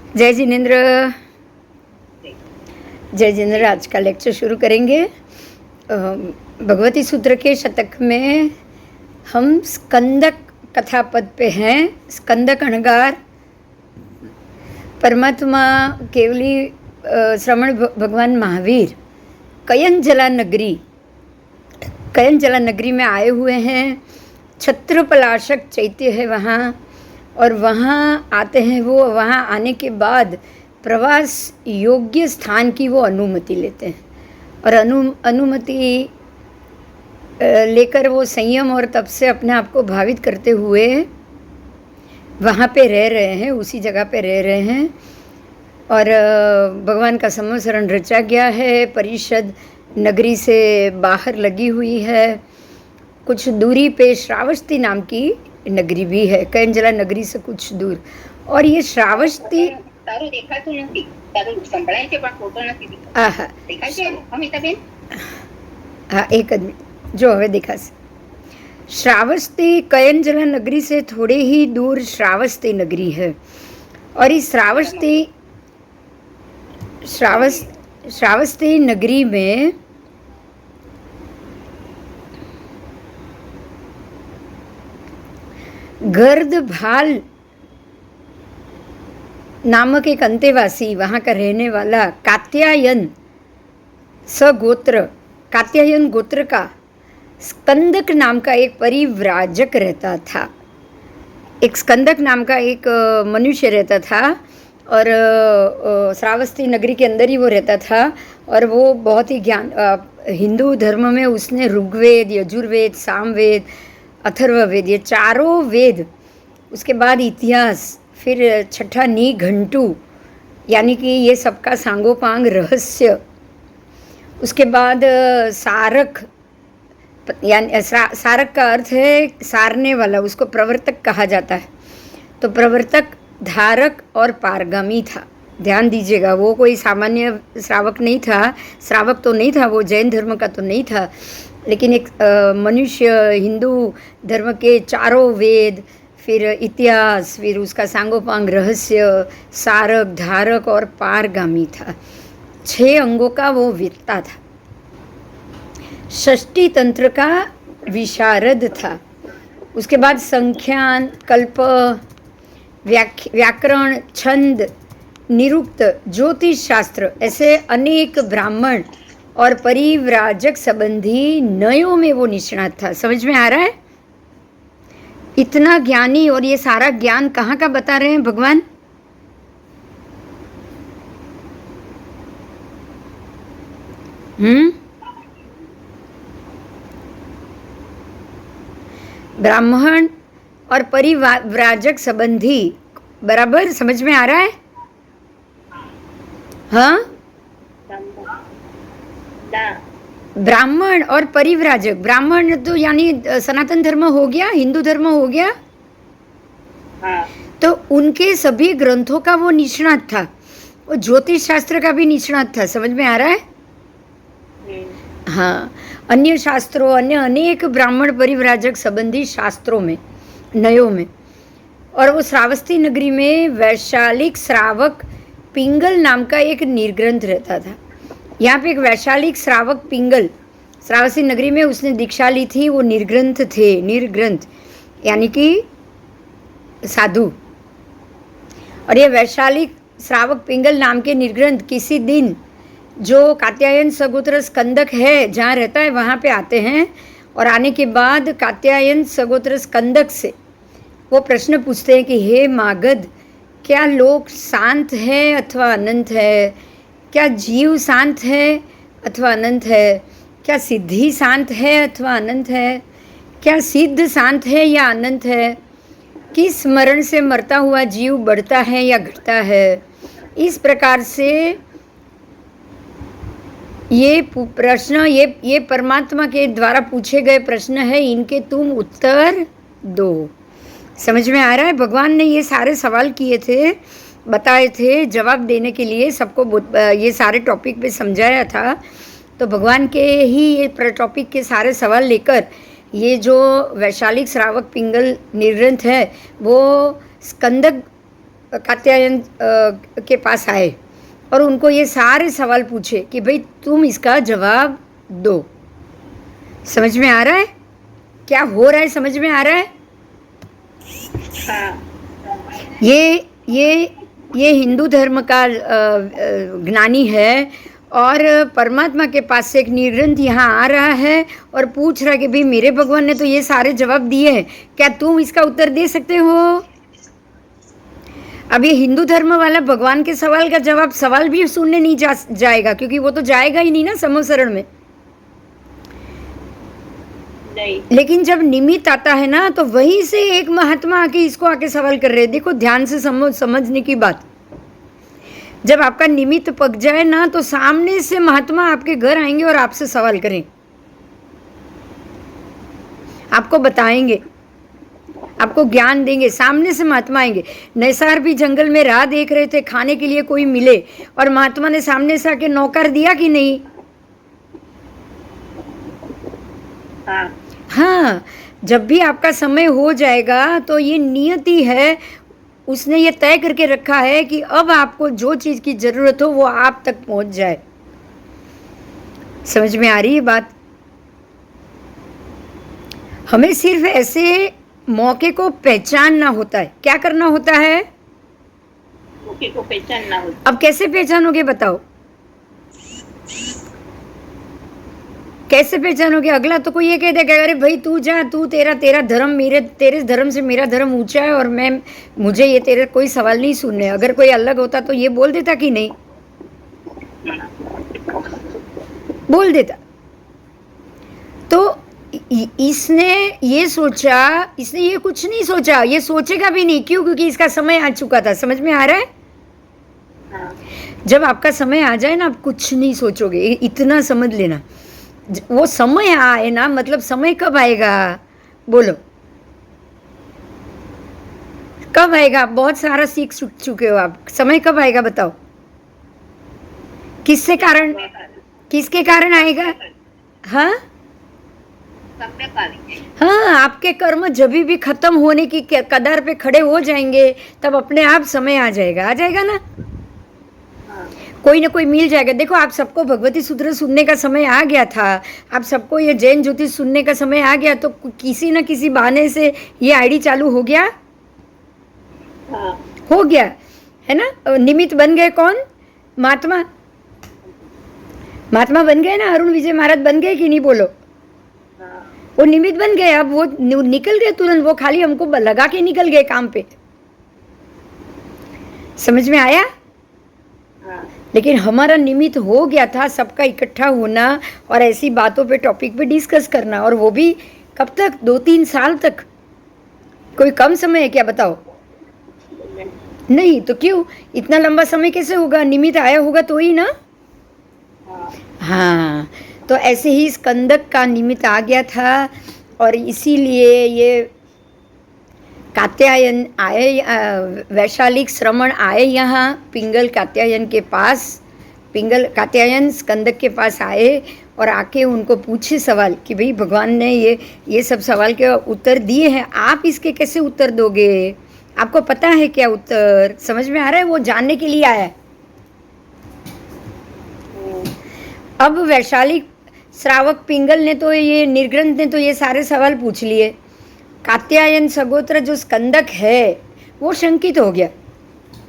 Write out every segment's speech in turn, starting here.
जय जिनेन्द्र। जय जिनेन्द्र। आज का लेक्चर शुरू करेंगे। भगवती सूत्र के शतक में हम स्कंदक कथा पद पे हैं। स्कंदक अणगार परमात्मा केवली श्रवण भगवान महावीर कयंजला नगरी में आए हुए हैं। छत्रपलाशक चैत्य है वहाँ, और वहाँ आते हैं। वो वहाँ आने के बाद प्रवास योग्य स्थान की वो अनुमति लेते हैं, और अनुमति लेकर वो संयम और तप से अपने आप को भावित करते हुए वहाँ पे रह रहे हैं, उसी जगह पे रह रहे हैं। और भगवान का संवत्सरण रचा गया है। परिषद नगरी से बाहर लगी हुई है। कुछ दूरी पे श्रावस्ती नाम की नगरी भी है, कयंजला नगरी से कुछ दूर। और ये श्रावस्ती हाँ, एक आदमी जो हमें दिखा से श्रावस्ती कयंजला नगरी से थोड़े ही दूर श्रावस्ती नगरी है। और इस श्रावस्ती नगरी में गर्द भाल नामक एक अंतेवासी, वहाँ का रहने वाला कात्यायन गोत्र का स्कंदक नाम का एक परिव्राजक रहता था। एक स्कंदक नाम का एक मनुष्य रहता था, और श्रावस्ती नगरी के अंदर ही वो रहता था। और वो बहुत ही हिंदू धर्म में उसने ऋग्वेद, यजुर्वेद, सामवेद, अथर्ववेद, ये चारों वेद, उसके बाद इतिहास, फिर छठा निघंटु यानी कि ये सबका सांगोपांग रहस्य, उसके बाद सारक, यानी सारक का अर्थ है सारने वाला, उसको प्रवर्तक कहा जाता है। तो प्रवर्तक, धारक और पारगामी था। ध्यान दीजिएगा, वो कोई सामान्य श्रावक नहीं था। श्रावक तो नहीं था, वो जैन धर्म का तो नहीं था, लेकिन एक मनुष्य हिंदू धर्म के चारों वेद, फिर इतिहास, फिर उसका सांगोपांग रहस्य, सारक, धारक और पारगामी था। 6 अंगों का वो वेत्ता था। षष्ठी तंत्र का विशारद था। उसके बाद संख्यान, कल्प, व्याकरण, छंद, निरुक्त, ज्योतिष शास्त्र, ऐसे अनेक ब्राह्मण और परिव्राजक संबंधी नयों में वो निष्णात था। समझ में आ रहा है? इतना ज्ञानी, और ये सारा ज्ञान कहाँ का बता रहे हैं भगवान? ब्राह्मण और परिव्राजक संबंधी, बराबर समझ में आ रहा है? हाँ, ब्राह्मण और परिव्राजक। ब्राह्मण तो यानी सनातन धर्म हो गया, हिंदू धर्म हो गया। हाँ। तो उनके सभी ग्रंथों का वो निष्णात था। वो ज्योतिष शास्त्र का भी निष्णात था। समझ में आ रहा है? हाँ, अन्य शास्त्रों, अन्य अनेक ब्राह्मण परिव्राजक संबंधी शास्त्रों में, नयों में। और वो श्रावस्ती नगरी में वैशालिक श्रावक पिंगल नाम का एक निर्ग्रंथ रहता था। यहाँ पे एक वैशालिक श्रावक पिंगल, श्रावस्ती नगरी में उसने दीक्षा ली थी। वो निर्ग्रंथ थे, निर्ग्रंथ यानी कि साधु। और ये वैशालिक श्रावक पिंगल नाम के निर्ग्रंथ किसी दिन जो कात्यायन सगोत्र स्कंदक है जहाँ रहता है, वहाँ पे आते हैं। और आने के बाद कात्यायन सगोत्र स्कंदक से वो प्रश्न पूछते हैं कि हे मागध, क्या लोक शांत है अथवा अनंत है? क्या जीव शांत है अथवा अनंत है? क्या सिद्धि शांत है अथवा अनंत है? क्या सिद्ध शांत है या अनंत है? किस मरण से मरता हुआ जीव बढ़ता है या घटता है? इस प्रकार से ये प्रश्न, ये परमात्मा के द्वारा पूछे गए प्रश्न है, इनके तुम उत्तर दो। समझ में आ रहा है? भगवान ने ये सारे सवाल किए थे, बताए थे, जवाब देने के लिए सबको ये सारे टॉपिक पे समझाया था। तो भगवान के ही ये टॉपिक के सारे सवाल लेकर ये जो वैशालिक श्रावक पिंगल निर्ग्रंथ है, वो स्कंदक कात्यायन के पास आए और उनको ये सारे सवाल पूछे कि भाई तुम इसका जवाब दो। समझ में आ रहा है क्या हो रहा है? समझ में आ रहा है? ये हिंदू धर्म का ज्ञानी है और परमात्मा के पास से एक निर्ग्रंथ यहाँ आ रहा है और पूछ रहा है कि भाई मेरे भगवान ने तो ये सारे जवाब दिए हैं, क्या तुम इसका उत्तर दे सकते हो? अब ये हिंदू धर्म वाला भगवान के सवाल का जवाब सवाल भी सुनने नहीं जाएगा, क्योंकि वो तो जाएगा ही नहीं ना समूहसरण में। नहीं। लेकिन जब निमित्त आता है ना तो वहीं से एक महात्मा आके इसको आके सवाल कर रहे हैं। देखो ध्यान से समझने की बात, जब आपका निमित्त पक जाए ना तो सामने से महात्मा आपके घर आएंगे और आपसे सवाल करें, आपको बताएंगे, आपको ज्ञान देंगे। सामने से महात्मा आएंगे। नैसार भी जंगल में राह देख रहे थे, खाने के लिए कोई मिले और महात्मा ने सामने से आके नौकर दिया कि नहीं? हाँ, जब भी आपका समय हो जाएगा तो ये नियति है, उसने ये तय करके रखा है कि अब आपको जो चीज़ की ज़रूरत हो वो आप तक पहुंच जाए। समझ में आ रही है बात? हमें सिर्फ ऐसे मौके को पहचानना होता है। क्या करना होता है? मौके को पहचानना होता है। अब कैसे पहचानोगे बताओ? कैसे पहचानोगे? अगला तो कोई ये कह देगा अरे भाई तू जा, तू तेरा धर्म, तेरे धर्म से मेरा धर्म ऊंचा है और मुझे ये तेरे कोई सवाल नहीं सुनने। अगर कोई अलग होता तो ये बोल देता कि नहीं? बोल देता। तो इसने ये सोचा, इसने ये कुछ नहीं सोचा, ये सोचेगा भी नहीं। क्यों? क्योंकि इसका समय आ चुका था। समझ में आ रहा है? जब आपका समय आ जाए ना आप कुछ नहीं सोचोगे, इतना समझ लेना। वो समय आए ना, मतलब समय कब आएगा? बोलो कब आएगा? बहुत सारा सीख चुके हो आप। समय कब आएगा बताओ? किसके कारण आएगा? हाँ हाँ, आपके कर्म जब भी खत्म होने की कगार पे खड़े हो जाएंगे तब अपने आप समय आ जाएगा ना। कोई ना कोई मिल जाएगा। देखो आप सबको भगवती सूत्र सुनने का समय आ गया था, आप सबको ये जैन ज्योतिष सुनने का समय आ गया, तो किसी न किसी बहाने से ये आईडी चालू हो गया। हो गया है ना। निमित्त बन गए कौन? महात्मा बन गए ना। अरुण विजय महाराज बन गए कि नहीं? बोलो। वो निमित्त बन गए। अब वो निकल गए तुरंत, वो खाली हमको लगा के निकल गए काम पे। समझ में आया? लेकिन हमारा निमित्त हो गया था सबका इकट्ठा होना और ऐसी बातों पे, टॉपिक पे डिस्कस करना, और वो भी कब तक? 2-3 साल तक। कोई कम समय है क्या बताओ? नहीं तो क्यों इतना लंबा समय कैसे होगा? निमित्त आया होगा तो ही ना। हाँ, तो ऐसे ही स्कंदक का निमित्त आ गया था और इसीलिए ये कात्यायन आए, वैशालिक श्रमण आए यहाँ पिंगल कात्यायन के पास। पिंगल कात्यायन स्कंदक के पास आए और आके उनको पूछे सवाल कि भाई भगवान ने ये सब सवाल के उत्तर दिए हैं, आप इसके कैसे उत्तर दोगे? आपको पता है क्या उत्तर? समझ में आ रहा है? वो जानने के लिए आया है। अब वैशालिक श्रावक पिंगल ने तो ये निर्ग्रंथ ने तो ये सारे सवाल पूछ लिए। कात्यायन सगोत्र जो स्कंदक है वो शंकित हो गया,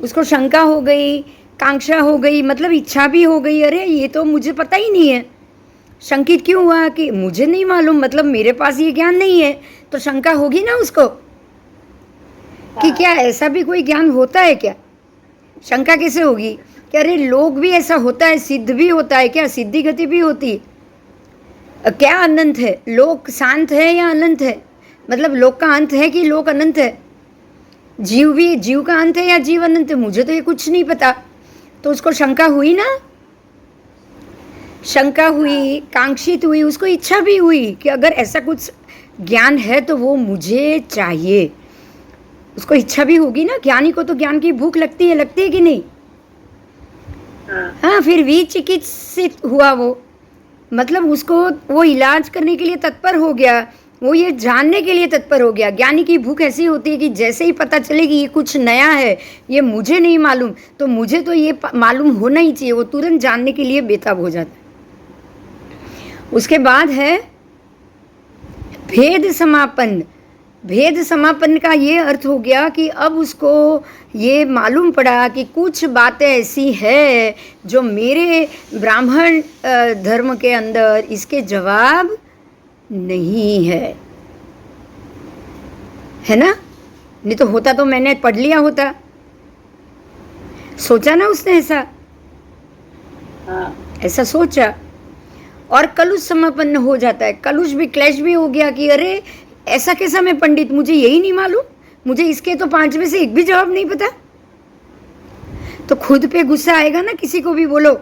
उसको शंका हो गई, कांक्षा हो गई, मतलब इच्छा भी हो गई। अरे ये तो मुझे पता ही नहीं है। शंकित क्यों हुआ? कि मुझे नहीं मालूम, मतलब मेरे पास ये ज्ञान नहीं है। तो शंका होगी ना उसको कि क्या ऐसा भी कोई ज्ञान होता है क्या? शंका कैसे होगी कि अरे लोग भी ऐसा होता है, सिद्ध भी होता है क्या? सिद्धि गति भी होती है क्या? अनंत है? लोक शांत है या अनंत है? मतलब लोक का अंत है कि लोक अनंत है? जीव का अंत है या जीव अनंत है? मुझे तो ये कुछ नहीं पता। तो उसको शंका हुई ना, शंका हुई, कांक्षित हुई, उसको इच्छा भी हुई कि अगर ऐसा कुछ ज्ञान है तो वो मुझे चाहिए। उसको इच्छा भी होगी ना, ज्ञानी को तो ज्ञान की भूख लगती है कि नहीं? हाँ, फिर विचिकित्सित हुआ वो, मतलब उसको वो इलाज करने के लिए तत्पर हो गया वो ये जानने के लिए तत्पर हो गया। ज्ञानी की भूख ऐसी होती है कि जैसे ही पता चले कि ये कुछ नया है, ये मुझे नहीं मालूम, तो मुझे तो ये मालूम होना ही चाहिए, वो तुरंत जानने के लिए बेताब हो जाता है। उसके बाद है भेद समापन। भेद समापन का ये अर्थ हो गया कि अब उसको ये मालूम पड़ा कि कुछ बातें ऐसी है जो मेरे ब्राह्मण धर्म के अंदर इसके जवाब नहीं है ना। नहीं तो होता तो मैंने पढ़ लिया होता। सोचा ना उसने ऐसा, ऐसा सोचा और कलुष समापन्न हो जाता है। कलुष भी, क्लेश भी हो गया कि अरे ऐसा कैसा मैं पंडित, मुझे यही नहीं मालूम, मुझे इसके तो 5 में से एक भी जवाब नहीं पता। तो खुद पे गुस्सा आएगा ना, किसी को भी बोलो।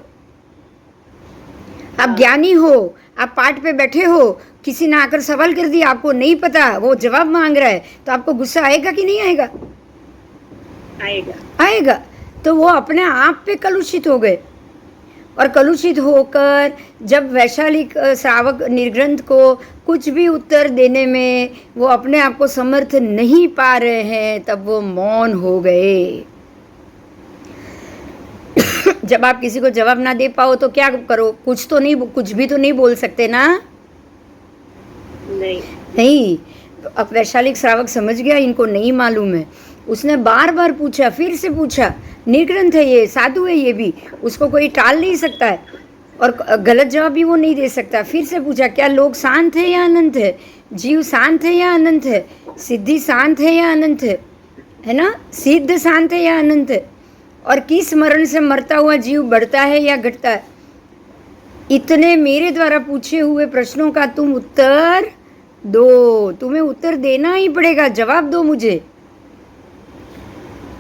आप ज्ञानी हो, आप पाठ पे बैठे हो, किसी ने आकर सवाल कर दिया, आपको नहीं पता, वो जवाब मांग रहा है, तो आपको गुस्सा आएगा कि नहीं आएगा? आएगा। तो वो अपने आप पे कलुषित हो गए और कलुषित होकर जब वैशालिक श्रावक निर्ग्रंथ को कुछ भी उत्तर देने में वो अपने आप को समर्थ नहीं पा रहे हैं, तब वो मौन हो गए। जब आप किसी को जवाब ना दे पाओ तो क्या करो? कुछ भी तो नहीं बोल सकते ना। नहीं। अब वैशालिक श्रावक समझ गया इनको नहीं मालूम है। उसने बार बार पूछा, फिर से पूछा। निर्ग्रंथ है ये, साधु है ये भी, उसको कोई टाल नहीं सकता है और गलत जवाब भी वो नहीं दे सकता। फिर से पूछा, क्या लोग शांत है या अनंत है? जीव शांत है या अनंत है? सिद्धि शांत है या अनंत है ना? सिद्ध शांत है या अनंत है? और किस मरण से मरता हुआ जीव बढ़ता है या घटता है? इतने मेरे द्वारा पूछे हुए प्रश्नों का तुम उत्तर दो। तुम्हें उत्तर देना ही पड़ेगा, जवाब दो, मुझे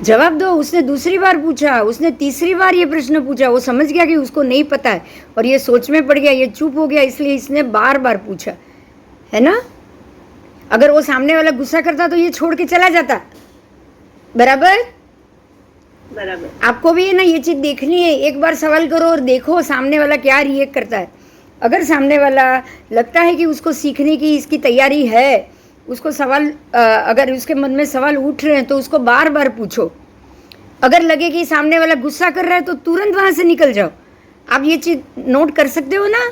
जवाब दो। उसने दूसरी बार पूछा, उसने तीसरी बार ये प्रश्न पूछा। वो समझ गया कि उसको नहीं पता है और ये सोच में पड़ गया, ये चुप हो गया, इसलिए इसने बार बार पूछा, है ना। अगर वो सामने वाला गुस्सा करता तो ये छोड़ के चला जाता। बराबर। आपको भी है ना ये चीज देखनी है। एक बार सवाल करो और देखो सामने वाला क्या रिएक्ट करता है। अगर सामने वाला लगता है कि उसको सीखने की इसकी तैयारी है, उसको सवाल अगर उसके मन में सवाल उठ रहे हैं तो उसको बार बार पूछो। अगर लगे कि सामने वाला गुस्सा कर रहा है तो तुरंत वहां से निकल जाओ। आप ये चीज नोट कर सकते हो ना?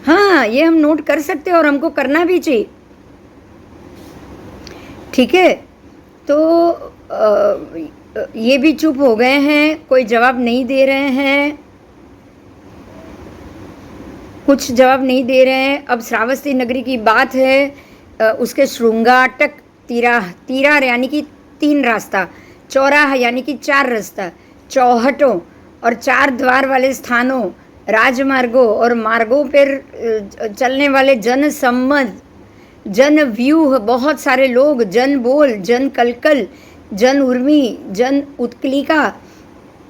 हाँ, ये हम नोट कर सकते हो और हमको करना भी चाहिए। ठीक है। तो ये भी चुप हो गए हैं, कोई जवाब नहीं दे रहे हैं, कुछ जवाब नहीं दे रहे हैं। अब श्रावस्ती नगरी की बात है। उसके श्रृंगाटक तीरा यानी कि 3 रास्ता, चौराहा यानी कि 4 रास्ता, चौहटों और 4 द्वार वाले स्थानों, राजमार्गों और मार्गों पर चलने वाले जनसम्मत, जन व्यूह, बहुत सारे लोग, जन बोल, जन कलकल, जन उर्मी, जन उत्कलिका,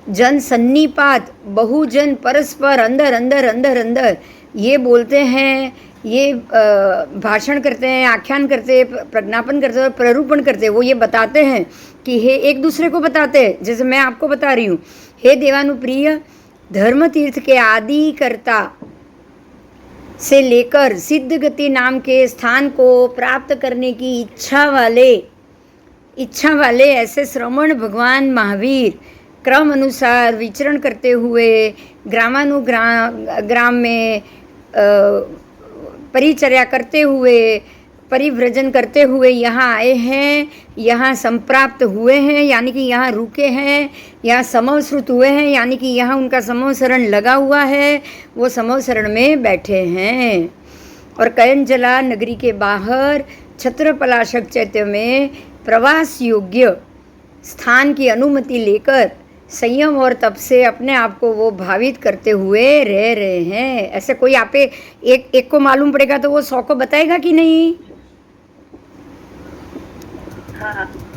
जन सन्निपात, बहुजन परस्पर अंदर अंदर अंदर अंदर ये बोलते हैं, ये भाषण करते हैं, आख्यान करते हैं, प्रज्ञापन करते हैं, प्ररूपण करते हैं। वो ये बताते हैं कि हे, एक दूसरे को बताते हैं, जैसे मैं आपको बता रही हूँ, हे देवानुप्रिय, धर्म तीर्थ के आदि कर्ता से लेकर सिद्ध गति नाम के स्थान को प्राप्त करने की इच्छा वाले ऐसे श्रमण भगवान महावीर क्रम अनुसार विचरण करते हुए ग्राम में परिचर्या करते हुए, परिव्रजन करते हुए यहाँ आए हैं, यहाँ संप्राप्त हुए हैं, यानी कि यहाँ रुके हैं, यहाँ समवश्रुत हुए हैं, यानी कि यहाँ उनका समवसरण लगा हुआ है, वो समवसरण में बैठे हैं। और कयंजला नगरी के बाहर छत्रपलाशक चैत्य में प्रवास योग्य स्थान की अनुमति लेकर संयम और तप से अपने आप को वो भावित करते हुए रह रहे हैं। ऐसे कोई आप एक को मालूम पड़ेगा तो वो 100 को बताएगा कि नहीं?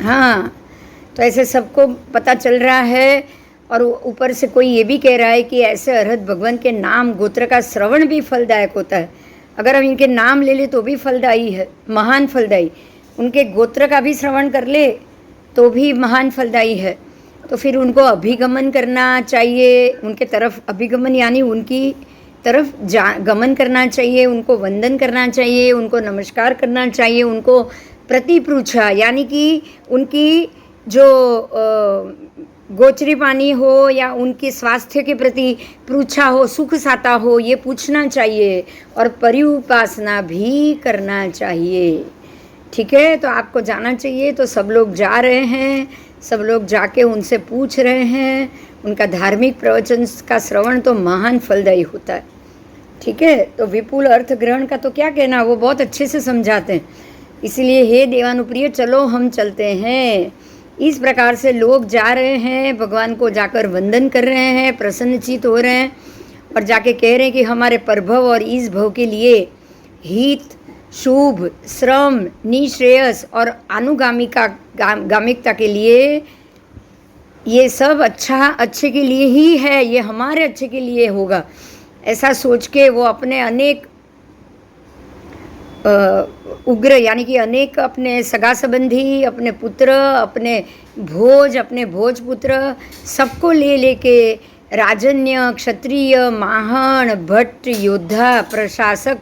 हाँ। तो ऐसे सबको पता चल रहा है। और ऊपर से कोई ये भी कह रहा है कि ऐसे अरहत भगवान के नाम गोत्र का श्रवण भी फलदायक होता है। अगर हम इनके नाम ले ले तो भी फलदायी है, महान फलदायी। उनके गोत्र का भी श्रवण कर ले तो भी महान फलदायी है। तो फिर उनको अभिगमन करना चाहिए, उनके तरफ अभिगमन यानी उनकी तरफ गमन करना चाहिए, उनको वंदन करना चाहिए, उनको नमस्कार करना चाहिए, उनको प्रतिपृच्छा यानी कि उनकी जो गोचरी पानी हो या उनके स्वास्थ्य के प्रति पृच्छा हो, सुख साता हो, ये पूछना चाहिए और परिउपासना भी करना चाहिए। ठीक है, तो आपको जाना चाहिए। तो सब लोग जा रहे हैं, सब लोग जाके उनसे पूछ रहे हैं। उनका धार्मिक प्रवचन का श्रवण तो महान फलदायी होता है। ठीक है, तो विपुल अर्थ ग्रहण का तो क्या कहना, वो बहुत अच्छे से समझाते हैं। इसलिए हे देवानुप्रिय, चलो हम चलते हैं। इस प्रकार से लोग जा रहे हैं, भगवान को जाकर वंदन कर रहे हैं, प्रसन्नचित हो रहे हैं और जाके कह रहे हैं कि हमारे परभव और इस भव के लिए हित, शुभ, श्रम, निश्रेयस और अनुगामिका गामिकता के लिए ये सब अच्छे के लिए ही है, ये हमारे अच्छे के लिए होगा, ऐसा सोच के वो अपने अनेक उग्र यानी कि अनेक अपने सगा संबंधी, अपने पुत्र, अपने भोजपुत्र सबको लेके राजन्य, क्षत्रिय, माहण, भट्ट, योद्धा, प्रशासक,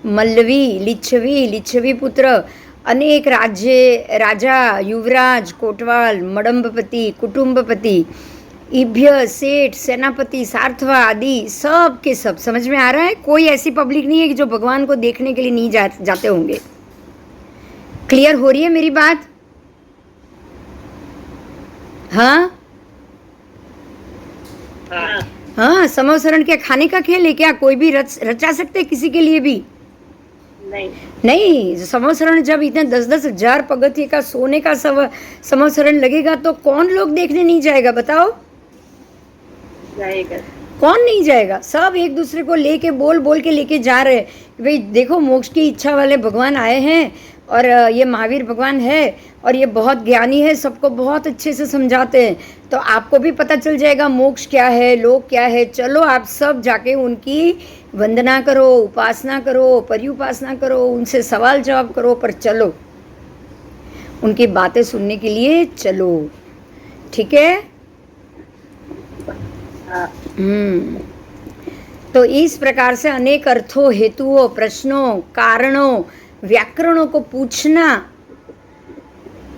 मल्लवी, लिच्छवी पुत्र, अनेक राजा, युवराज, कोटवाल, मडम्बपति, कुटुंबपति, इभ्य, सेठ, सेनापति, सार्थवा आदि सब के सब। समझ में आ रहा है? कोई ऐसी पब्लिक नहीं है कि जो भगवान को देखने के लिए नहीं जाते होंगे। क्लियर हो रही है मेरी बात? हाँ हाँ, समवसरण क्या खाने का खेल है क्या? कोई भी रचा सकते किसी के लिए भी? नहीं। समवसरण जब इतने 10-10 हजार पगथिये का सोने का समवसरण लगेगा तो कौन लोग देखने नहीं जाएगा? बताओ, जाएगा कौन नहीं जाएगा? सब एक दूसरे को लेके बोल के लेके जा रहे हैं। भाई देखो, मोक्ष की इच्छा वाले भगवान आए हैं और ये महावीर भगवान है और ये बहुत ज्ञानी है, सबको बहुत अच्छे से समझाते हैं, तो आपको भी पता चल जाएगा मोक्ष क्या है, लोक क्या है। चलो आप सब जाके उनकी वंदना करो, उपासना करो, परिउपासना करो, उनसे सवाल जवाब करो, पर चलो उनकी बातें सुनने के लिए चलो। ठीक है? तो इस प्रकार से अनेक अर्थों, हेतुओं, प्रश्नों, कारणों, व्याकरणों को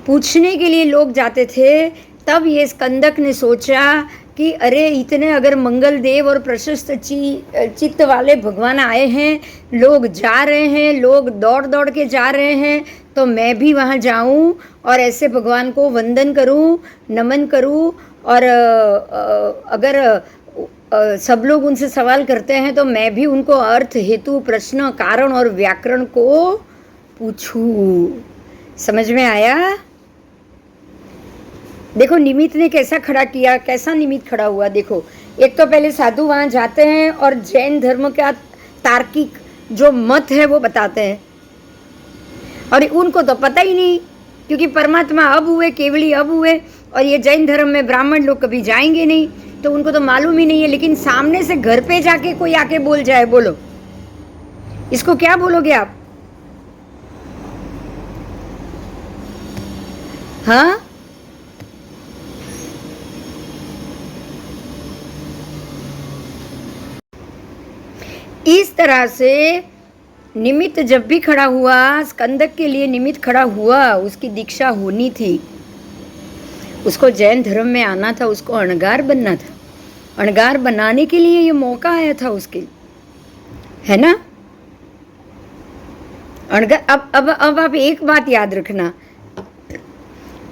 पूछने के लिए लोग जाते थे। तब ये स्कंदक ने सोचा कि अरे इतने अगर मंगल देव और प्रशस्त चित्त वाले भगवान आए हैं, लोग जा रहे हैं, लोग दौड़ के जा रहे हैं, तो मैं भी वहाँ जाऊँ और ऐसे भगवान को वंदन करूँ, नमन करूँ और अगर सब लोग उनसे सवाल करते हैं तो मैं भी उनको अर्थ, हेतु, प्रश्न, कारण और व्याकरण को पूछूं। समझ में आया? देखो निमित्त ने कैसा खड़ा किया, कैसा निमित्त खड़ा हुआ। देखो, एक तो पहले साधु वहाँ जाते हैं और जैन धर्म का तार्किक जो मत है वो बताते हैं, और उनको तो पता ही नहीं, क्योंकि परमात्मा अब हुए, केवली अब हुए, और ये जैन धर्म में ब्राह्मण लोग कभी जाएंगे नहीं, तो उनको तो मालूम ही नहीं है। लेकिन सामने से घर पे जाके कोई आके बोल जाए, बोलो इसको क्या बोलोगे आप? हाँ, इस तरह से निमित्त जब भी खड़ा हुआ, स्कंदक के लिए निमित्त खड़ा हुआ, उसकी दीक्षा होनी थी, उसको जैन धर्म में आना था, उसको अणगार बनना था, अणगार बनाने के लिए ये मौका आया था उसके, है ना? अणगार। अब आप एक बात याद रखना,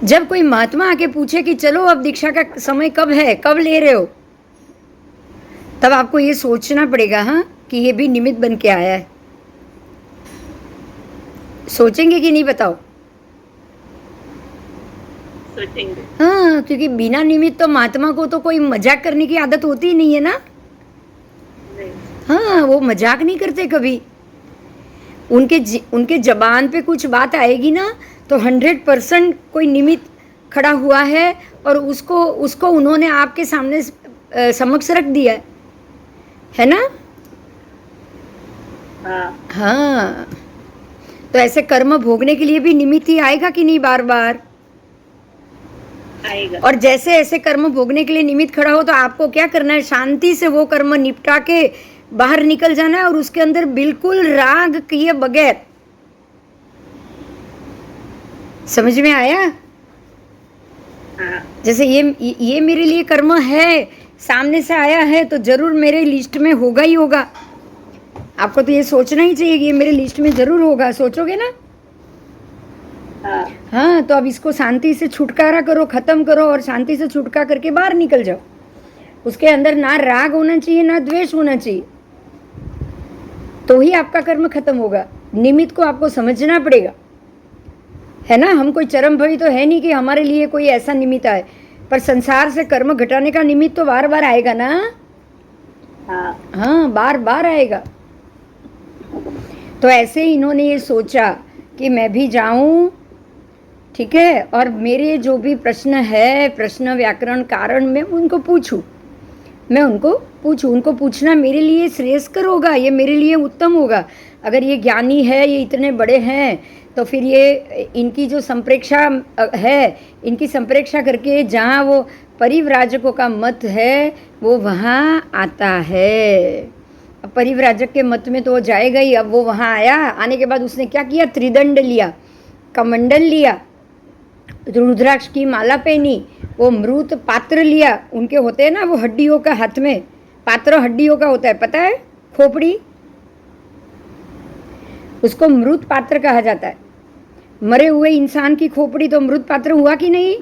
जब कोई महात्मा आके पूछे कि चलो अब दीक्षा का समय कब है, कब ले रहे हो, तब आपको ये सोचना पड़ेगा हाँ कि ये भी निमित्त बन के आया है। सोचेंगे कि नहीं बताओ? सोचेंगे। हाँ, क्योंकि बिना निमित्त तो महात्मा को तो कोई मजाक करने की आदत होती ही नहीं है ना। नहीं। हाँ, वो मजाक नहीं करते कभी। उनके जबान पे कुछ बात आएगी ना तो 100% कोई निमित्त खड़ा हुआ है और उसको उन्होंने आपके सामने समक्ष रख दिया है ना। हाँ, तो ऐसे कर्म भोगने के लिए भी निमित्त ही आएगा कि नहीं? बार बार आएगा। और जैसे ऐसे कर्म भोगने के लिए निमित्त खड़ा हो तो आपको क्या करना है? शांति से वो कर्म निपटा के बाहर निकल जाना है और उसके अंदर बिल्कुल राग किए बगैर। समझ में आया? जैसे ये मेरे लिए कर्म है, सामने से आया है तो जरूर मेरे लिस्ट में होगा ही होगा। आपको तो ये सोचना ही चाहिए कि ये मेरे लिस्ट में जरूर होगा। सोचोगे ना? हाँ, तो अब इसको शांति से छुटकारा करो, खत्म करो और शांति से छुटका करके बाहर निकल जाओ। उसके अंदर ना राग होना चाहिए ना द्वेष होना चाहिए, तो ही आपका कर्म खत्म होगा। निमित्त को आपको समझना पड़ेगा, है ना। हम कोई चरम भई तो है नहीं कि हमारे लिए कोई ऐसा निमित्त आए, पर संसार से कर्म घटाने का निमित्त तो बार बार आएगा ना। हाँ, बार बार आएगा। तो ऐसे ही इन्होंने ये सोचा कि मैं भी जाऊं, ठीक है, और मेरे जो भी प्रश्न है, प्रश्न व्याकरण कारण में उनको पूछूं, उनको पूछना मेरे लिए श्रेयस्कर होगा, ये मेरे लिए उत्तम होगा। अगर ये ज्ञानी है, ये इतने बड़े हैं, तो फिर ये इनकी जो संप्रेक्षा है, इनकी संप्रेक्षा करके जहाँ वो परिव्राजकों का मत है वो वहाँ आता है। अब परिव्राजक के मत में तो वो जाएगा ही। अब वो वहाँ आया, आने के बाद उसने क्या किया? त्रिदंड लिया, कमंडल लिया, रुद्राक्ष की माला पहनी, वो मृत पात्र लिया। उनके होते हैं ना वो हड्डियों का, हाथ में पात्र हड्डियों का होता है, पता है? खोपड़ी, उसको मृत पात्र कहा जाता है। मरे हुए इंसान की खोपड़ी तो मृत पात्र हुआ कि नहीं?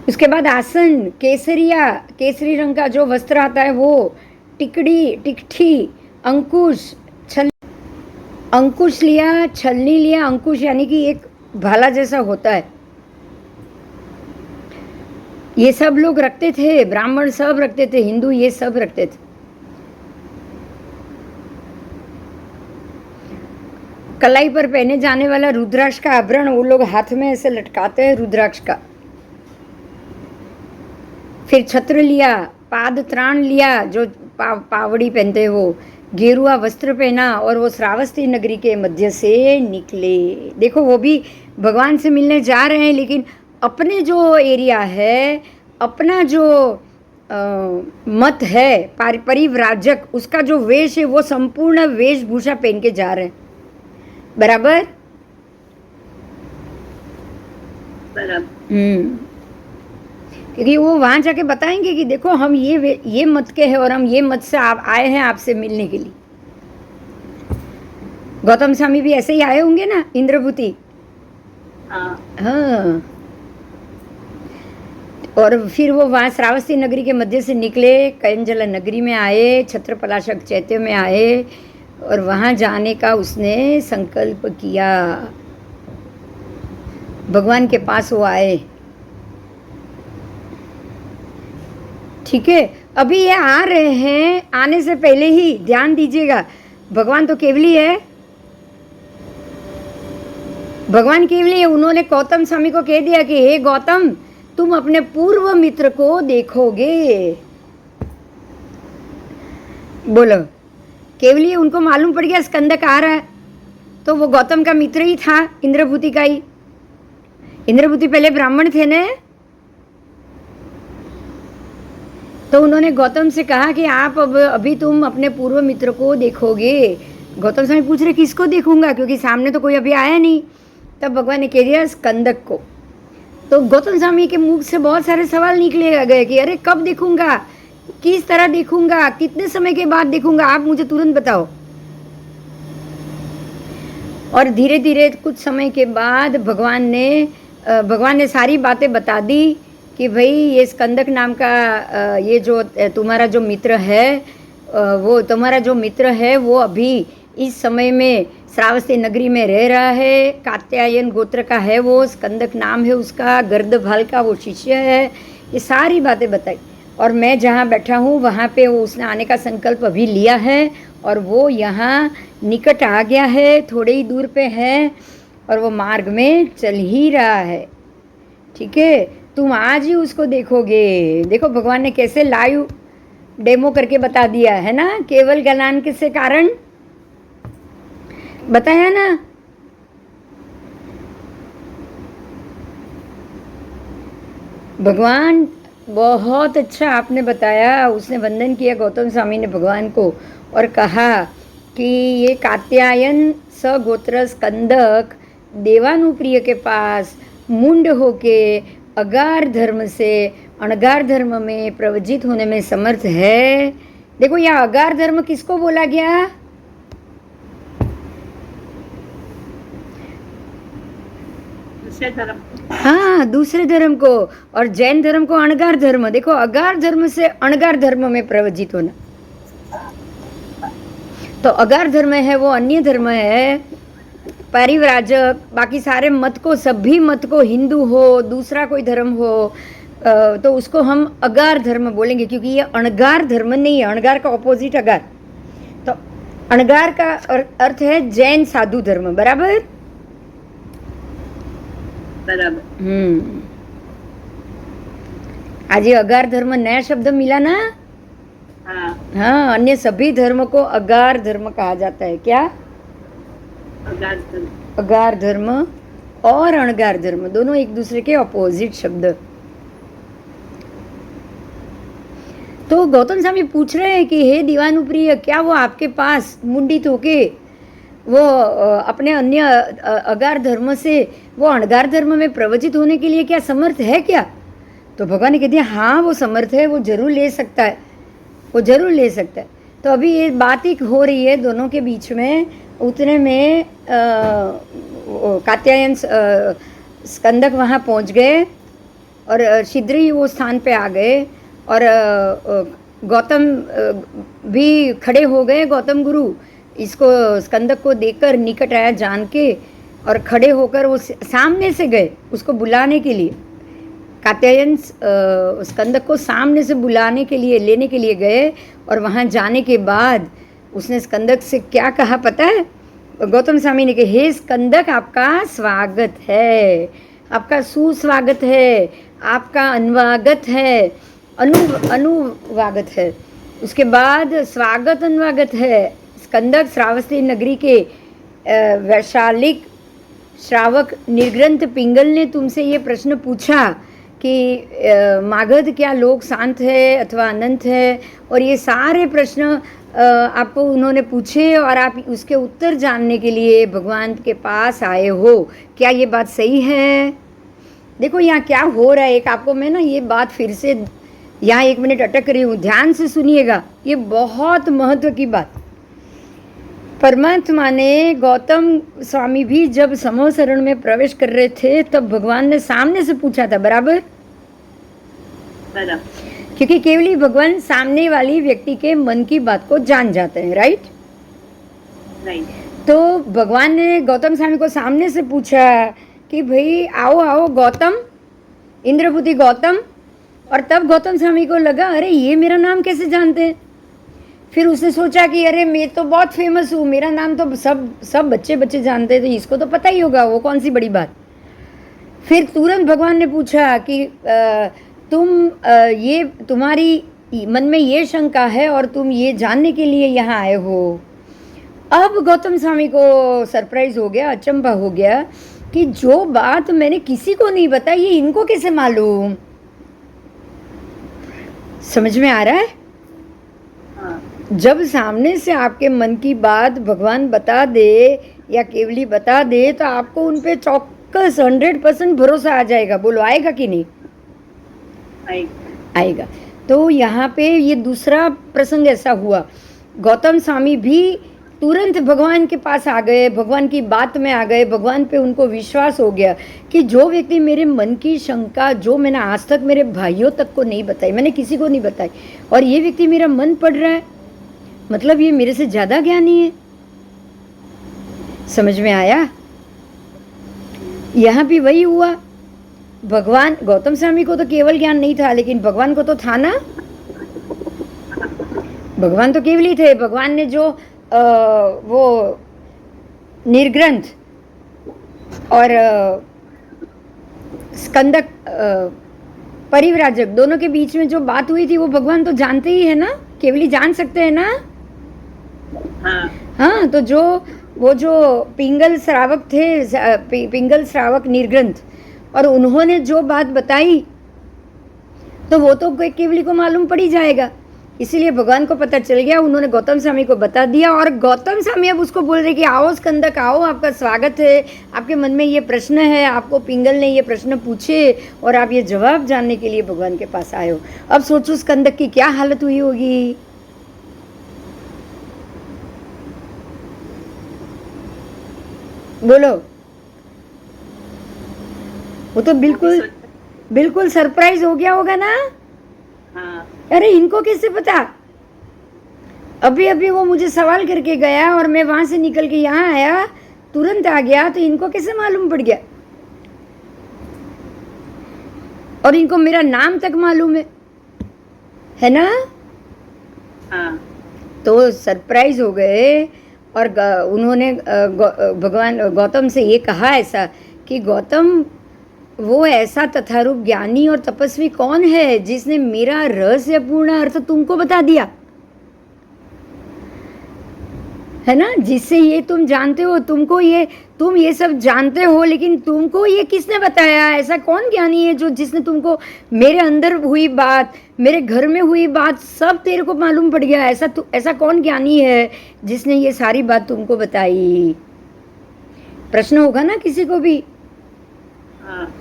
उसके बाद आसन, केसरिया, केसरी रंग का जो वस्त्र आता है वो, टिकड़ी, टिकठी, अंकुश, छल, अंकुश लिया, छलनी लिया। अंकुश यानी कि एक भाला जैसा होता है, ये सब लोग रखते थे, ब्राह्मण सब रखते थे, हिंदू ये सब रखते थे। कलाई पर पहने जाने वाला रुद्राक्ष का आभरण वो लोग हाथ में ऐसे लटकाते हैं, रुद्राक्ष का। फिर छत्र लिया, पाद त्राण लिया, जो पावड़ी पहनते हैं वो, गेरुआ वस्त्र पहना और वो श्रावस्ती नगरी के मध्य से निकले। देखो, वो भी भगवान से मिलने जा रहे हैं, लेकिन अपने जो एरिया है, अपना जो मत है परिव्राजक, उसका जो वेश है वो संपूर्ण वेशभूषा पहन के जा रहे हैं। बराबर? क्योंकि वो वहाँ जाके बताएंगे कि देखो हम ये मत के हैं और हम ये मत से आप आए हैं आपसे मिलने के लिए। गौतम स्वामी भी ऐसे ही आए होंगे ना, इंद्रभूति। हाँ। और फिर वो वहाँ श्रावस्ती नगरी के मध्य से निकले, कयंजला नगरी में आए, छत्रपलाशक चैत्य में आए और वहाँ जाने का उसने संकल्प किया। भगवान के पास वो आए, ठीक है। अभी ये आ रहे हैं, आने से पहले ही ध्यान दीजिएगा, भगवान तो केवली है, भगवान केवली है। उन्होंने गौतम स्वामी को कह दिया कि हे गौतम, तुम अपने पूर्व मित्र को देखोगे। बोलो, केवली उनको मालूम पड़ गया स्कंदक आ रहा है, तो वो गौतम का मित्र ही था, इंद्रभूति का ही। इंद्रभूति पहले ब्राह्मण थे ने, तो उन्होंने गौतम से कहा कि आप अभी तुम अपने पूर्व मित्र को देखोगे। गौतम स्वामी पूछ रहे किसको देखूंगा, क्योंकि सामने तो कोई अभी आया नहीं। तब भगवान ने कह दिया स्कंदक को। तो गौतम स्वामी के मुख से बहुत सारे सवाल निकले गए कि अरे कब देखूंगा, किस तरह देखूंगा, कितने समय के बाद देखूंगा, आप मुझे तुरंत बताओ। और धीरे धीरे कुछ समय के बाद भगवान ने सारी बातें बता दी कि भाई ये स्कंदक नाम का ये जो तुम्हारा जो मित्र है, वो तुम्हारा जो मित्र है वो अभी इस समय में श्रावस्ती नगरी में रह रहा है, कात्यायन गोत्र का है, वो स्कंदक नाम है उसका, गर्दभाल का वो शिष्य है। ये सारी बातें बताई। और मैं जहाँ बैठा हूँ वहाँ पे वो उसने आने का संकल्प अभी लिया है और वो यहाँ निकट आ गया है, थोड़े ही दूर पे है और वो मार्ग में चल ही रहा है, ठीक है। तुम आज ही उसको देखोगे। देखो भगवान ने कैसे लाइव डेमो करके बता दिया है ना, केवल ज्ञान के कारण बताया ना। भगवान बहुत अच्छा आपने बताया। उसने वंदन किया गौतम स्वामी ने भगवान को और कहा कि ये कात्यायन सगोत्र स्कंदक देवानुप्रिय के पास मुंड होके अगार धर्म से अणगार धर्म में प्रवजित होने में समर्थ है। देखो यह अगार धर्म किसको बोला गया? दूसरे धर्म। हाँ, दूसरे धर्म को। और जैन धर्म को अणगार धर्म। देखो अगार धर्म से अणगार धर्म में प्रवजित होना। तो अगार धर्म है वो अन्य धर्म है, परिव्राजक। बाकी सारे मत को, सभी मत को, हिंदू हो दूसरा कोई धर्म हो तो उसको हम अगार धर्म बोलेंगे, क्योंकि ये अणगार धर्म नहीं है। अणगार का ऑपोजिट अगार। तो अणगार का अर्थ है जैन साधु धर्म। बराबर? बराबर। आज ये अगार धर्म नया शब्द मिला ना? हाँ, अन्य सभी धर्म को अगार धर्म कहा जाता है। क्या? अगार धर्म और अणगार धर्म दोनों एक दूसरे के ऑपोजिट शब्द। तो गौतम स्वामी पूछ रहे हैं कि हे दीवानुप्रिय, क्या वो आपके पास मुंडित होके वो अपने अन्य अगार धर्म से वो अणगार धर्म में प्रवचित होने के लिए क्या समर्थ है क्या? तो भगवान ने कह दिया हाँ वो समर्थ है, वो जरूर ले सकता है, वो जरूर ले सकता है। तो अभी ये बात ही हो रही है दोनों के बीच में। उतने में कात्यायन स्कंदक वहाँ पहुँच गए और शीघ्र ही वो स्थान पे आ गए और गौतम भी खड़े हो गए। गौतम गुरु इसको स्कंदक को देखकर निकट आया जान के और खड़े होकर वो सामने से गए उसको बुलाने के लिए। कात्यायन स्कंदक को सामने से बुलाने के लिए, लेने के लिए गए। और वहाँ जाने के बाद उसने स्कंदक से क्या कहा पता है? गौतम स्वामी ने कहा हे स्कंदक, आपका स्वागत है, आपका सुस्वागत है, आपका अनुवागत है, अनुवागत है। उसके बाद स्वागत अनुवागत है। स्कंदक श्रावस्ती नगरी के वैशालिक श्रावक निर्ग्रंथ पिंगल ने तुमसे ये प्रश्न पूछा कि मागध क्या लोग शांत है अथवा अनंत है, और ये सारे प्रश्न आपको उन्होंने पूछे और आप उसके उत्तर जानने के लिए भगवान के पास आए हो। क्या ये बात सही है? देखो यहाँ क्या हो रहा है। एक आपको मैं ना ये बात फिर से यहाँ 1 मिनट अटक रही हूँ, ध्यान से सुनिएगा, ये बहुत महत्व की बात। परमात्मा ने गौतम स्वामी भी जब समूह शरण में प्रवेश कर रहे थे तब भगवान ने सामने से पूछा था। बराबर? क्योंकि केवली भगवान सामने वाली व्यक्ति के मन की बात को जान जाते हैं। राइट? तो भगवान ने गौतम स्वामी को सामने से पूछा कि भाई आओ आओ गौतम, इंद्रपुति गौतम। और तब गौतम स्वामी को लगा अरे ये मेरा नाम कैसे जानते हैं। फिर उसने सोचा कि अरे मैं तो बहुत फेमस हूँ, मेरा नाम तो सब बच्चे बच्चे जानते हैं, तो इसको तो पता ही होगा, वो कौन सी बड़ी बात। फिर तुरंत भगवान ने पूछा कि ये तुम्हारी मन में ये शंका है और तुम ये जानने के लिए यहाँ आए हो। अब गौतम स्वामी को सरप्राइज हो गया, अचंभा हो गया कि जो बात मैंने किसी को नहीं बताई ये इनको कैसे मालूम। समझ में आ रहा है? जब सामने से आपके मन की बात भगवान बता दे या केवली बता दे तो आपको उन पे चौक्कस 100% भरोसा आ जाएगा। बोलो आएगा कि नहीं? आएगा। तो यहाँ पे ये दूसरा प्रसंग ऐसा हुआ, गौतम स्वामी भी तुरंत भगवान के पास आ गए, भगवान की बात में आ गए। भगवान पे उनको विश्वास हो गया कि जो व्यक्ति मेरे मन की शंका जो मैंने आज तक मेरे भाइयों तक को नहीं बताई, मैंने किसी को नहीं बताई, और ये व्यक्ति मेरा मन पढ़ रहा है, मतलब ये मेरे से ज़्यादा ज्ञानी है। समझ में आया? यहाँ भी वही हुआ। भगवान गौतम स्वामी को तो केवल ज्ञान नहीं था, लेकिन भगवान को तो था ना। भगवान तो केवली थे। भगवान ने जो वो निर्ग्रंथ और स्कंदक परिव्राजक दोनों के बीच में जो बात हुई थी वो भगवान तो जानते ही है ना, केवली जान सकते हैं ना। हाँ, तो जो पिंगल श्रावक थे, पिंगल श्रावक निर्ग्रंथ, और उन्होंने जो बात बताई तो वो तो केवली को मालूम पड़ ही जाएगा। इसीलिए भगवान को पता चल गया, उन्होंने गौतम स्वामी को बता दिया और गौतम स्वामी अब उसको बोल रहे कि आओ स्कंदक आओ, आपका स्वागत है, आपके मन में ये प्रश्न है, आपको पिंगल ने ये प्रश्न पूछे और आप ये जवाब जानने के लिए भगवान के पास आए हो। अब सोचो स्कंदक की क्या हालत हुई होगी। बोलो। वो तो बिल्कुल सरप्राइज हो गया होगा ना। हाँ अरे इनको कैसे पता, अभी अभी वो मुझे सवाल करके गया और मैं वहां से निकल के यहाँ आया, तुरंत आ गया, तो इनको कैसे मालूम पड़ गया। और इनको मेरा नाम तक मालूम है ना। हाँ तो सरप्राइज हो गए और उन्होंने भगवान गौतम से ये कहा ऐसा कि गौतम, वो ऐसा तथारूप ज्ञानी और तपस्वी कौन है जिसने मेरा रहस्यपूर्ण अर्थ तुमको बता दिया, है ना, जिससे ये तुम जानते हो, तुम ये सब जानते हो, लेकिन तुमको ये किसने बताया। ऐसा कौन ज्ञानी है जो जिसने तुमको मेरे अंदर हुई बात, मेरे घर में हुई बात सब तेरे को मालूम पड़ गया। ऐसा कौन ज्ञानी है जिसने ये सारी बात तुमको बताई। प्रश्न होगा ना किसी को भी। हाँ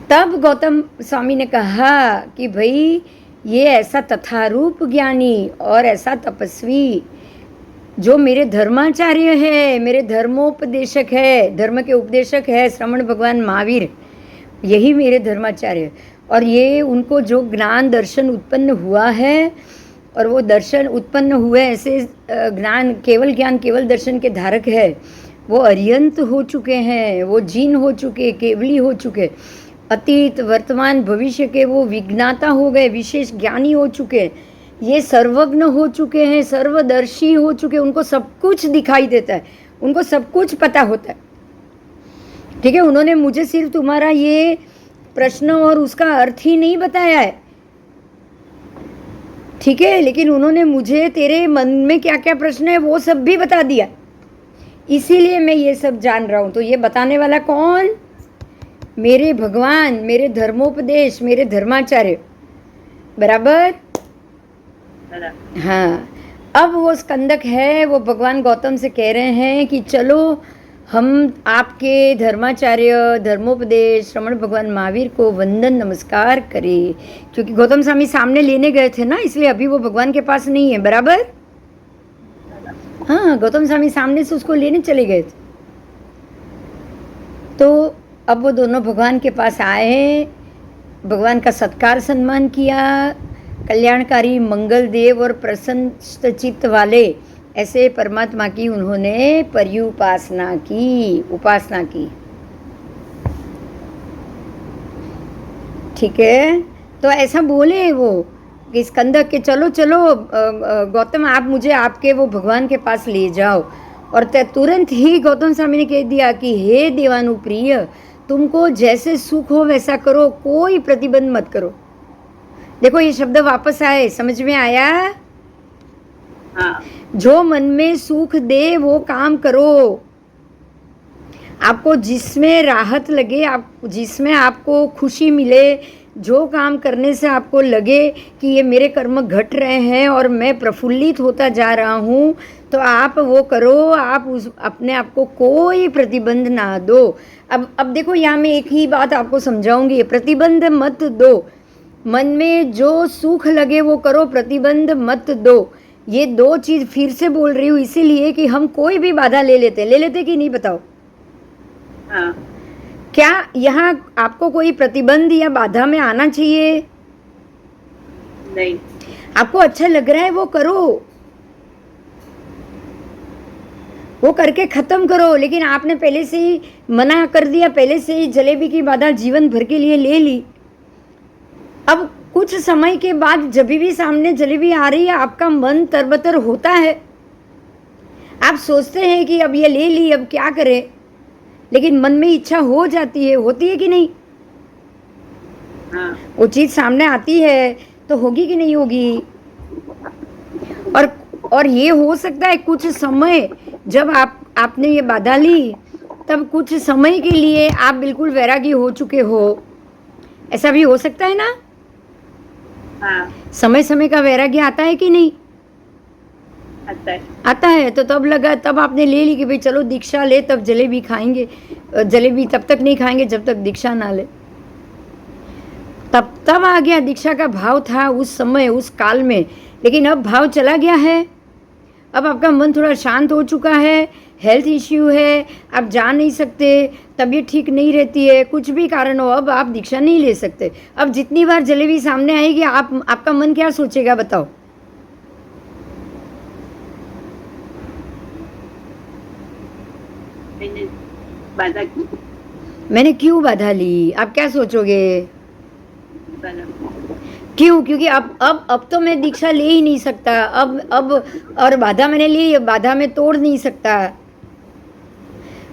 तब गौतम स्वामी ने कहा कि भाई ये ऐसा तथारूप ज्ञानी और ऐसा तपस्वी जो मेरे धर्माचार्य है, मेरे धर्मोपदेशक है, धर्म के उपदेशक है, श्रमण भगवान महावीर, यही मेरे धर्माचार्य। और ये उनको जो ज्ञान दर्शन उत्पन्न हुआ है, और वो दर्शन उत्पन्न हुए ऐसे ज्ञान केवल दर्शन के धारक है, वो अरियंत हो चुके हैं, वो जीन हो चुके, केवली हो चुके, अतीत वर्तमान भविष्य के वो विज्ञाता हो गए, विशेष ज्ञानी हो चुके, ये सर्वज्ञ हो चुके हैं, सर्वदर्शी हो चुके, उनको सब कुछ दिखाई देता है, उनको सब कुछ पता होता है। ठीक है, उन्होंने मुझे सिर्फ तुम्हारा ये प्रश्न और उसका अर्थ ही नहीं बताया है, ठीक है, लेकिन उन्होंने मुझे तेरे मन में क्या क्या प्रश्न है वो सब भी बता दिया, इसीलिए मैं ये सब जान रहा हूँ। तो ये बताने वाला कौन? मेरे भगवान, मेरे धर्मोपदेश, मेरे धर्माचार्य। बराबर। हाँ, अब वो स्कंदक है, वो भगवान गौतम से कह रहे हैं कि चलो हम आपके धर्माचार्य, धर्मोपदेश, श्रमण भगवान महावीर को वंदन नमस्कार करें, क्योंकि गौतम स्वामी सामने लेने गए थे ना, इसलिए अभी वो भगवान के पास नहीं है। बराबर। हाँ, गौतम स्वामी सामने से उसको लेने चले गए थे। तो अब वो दोनों भगवान के पास आए हैं, भगवान का सत्कार सम्मान किया, कल्याणकारी मंगल देव और प्रसन्न चित्त वाले ऐसे परमात्मा की उन्होंने पर्युपासना की, उपासना की। ठीक है, तो ऐसा बोले वो कि स्कंदक के चलो चलो गौतम, आप मुझे आपके वो भगवान के पास ले जाओ। और तुरंत ही गौतम स्वामी ने कह दिया कि हे देवानुप्रिय, तुमको जैसे सुख हो वैसा करो, कोई प्रतिबंध मत करो। देखो ये शब्द वापस आए, समझ में आया? हाँ जो मन में सुख दे वो काम करो, आपको जिसमें राहत लगे, आप जिसमें आपको खुशी मिले, जो काम करने से आपको लगे कि ये मेरे कर्म घट रहे हैं और मैं प्रफुल्लित होता जा रहा हूँ, तो आप वो करो। आप उस अपने आप को कोई प्रतिबंध ना दो। अब देखो यहाँ मैं एक ही बात आपको समझाऊंगी, प्रतिबंध मत दो। मन में जो सुख लगे वो करो, प्रतिबंध मत दो। ये दो चीज़ फिर से बोल रही हूँ इसीलिए कि हम कोई भी बाधा ले लेते कि नहीं, बताओ? हाँ क्या यहाँ आपको कोई प्रतिबंध या बाधा में आना चाहिए? नहीं। आपको अच्छा लग रहा है वो करो, वो करके खत्म करो। लेकिन आपने पहले से ही मना कर दिया, पहले से ही जलेबी की बाधा जीवन भर के लिए ले ली। अब कुछ समय के बाद जब भी सामने जलेबी आ रही है, आपका मन तरबतर होता है, आप सोचते हैं कि अब ये ले ली, अब क्या करें, लेकिन मन में इच्छा हो जाती है, होती है कि नहीं? हाँ वो चीज़ सामने आती है तो होगी कि नहीं होगी? और ये हो सकता है कुछ समय जब आपने ये बाधा ली, तब कुछ समय के लिए आप बिल्कुल वैरागी हो चुके हो, ऐसा भी हो सकता है ना? हाँ, समय समय का वैराग्य आता है कि नहीं? आता है। आता है। तो तब लगा, तब आपने ले ली कि भाई चलो दीक्षा ले, तब जलेबी खाएंगे। जलेबी तब तक नहीं खाएंगे जब तक दीक्षा ना ले। तब आ गया, दीक्षा का भाव था उस समय, उस काल में। लेकिन अब भाव चला गया है। अब आपका मन थोड़ा शांत हो चुका है, हेल्थ इश्यू है, आप जा नहीं सकते, तबीयत ठीक नहीं रहती है, कुछ भी कारण हो, अब आप दीक्षा नहीं ले सकते। अब जितनी बार जलेबी सामने आएगी, आपका मन क्या सोचेगा बताओ? मैंने बाधा की। मैंने क्यों बाधा ली, आप क्या सोचोगे? बराबर। क्यों? क्योंकि अब तो मैं दीक्षा ले ही नहीं सकता। अब और बाधा मैंने ली, बाधा में तोड़ नहीं सकता।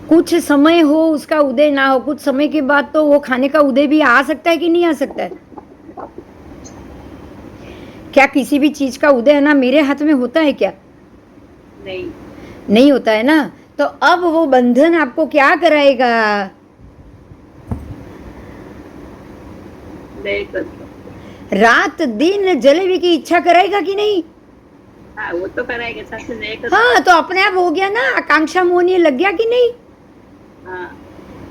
कुछ समय हो उसका उदय ना हो, कुछ समय के बाद तो वो खाने का उदय भी आ सकता है कि नहीं आ सकता है? क्या किसी भी चीज का उदय ना मेरे हाथ में होता है क्या? नहीं। नहीं होता है ना। तो अब वो बंधन आपको क्या कराएगा? मैं करता। रात दिन जलेबी की इच्छा कराएगा कि नहीं? हाँ, वो तो कराएगा, साथ में मैं करता। हाँ, तो अपने आप हो गया ना। आकांक्षा मोहनी लग गया कि नहीं? हाँ,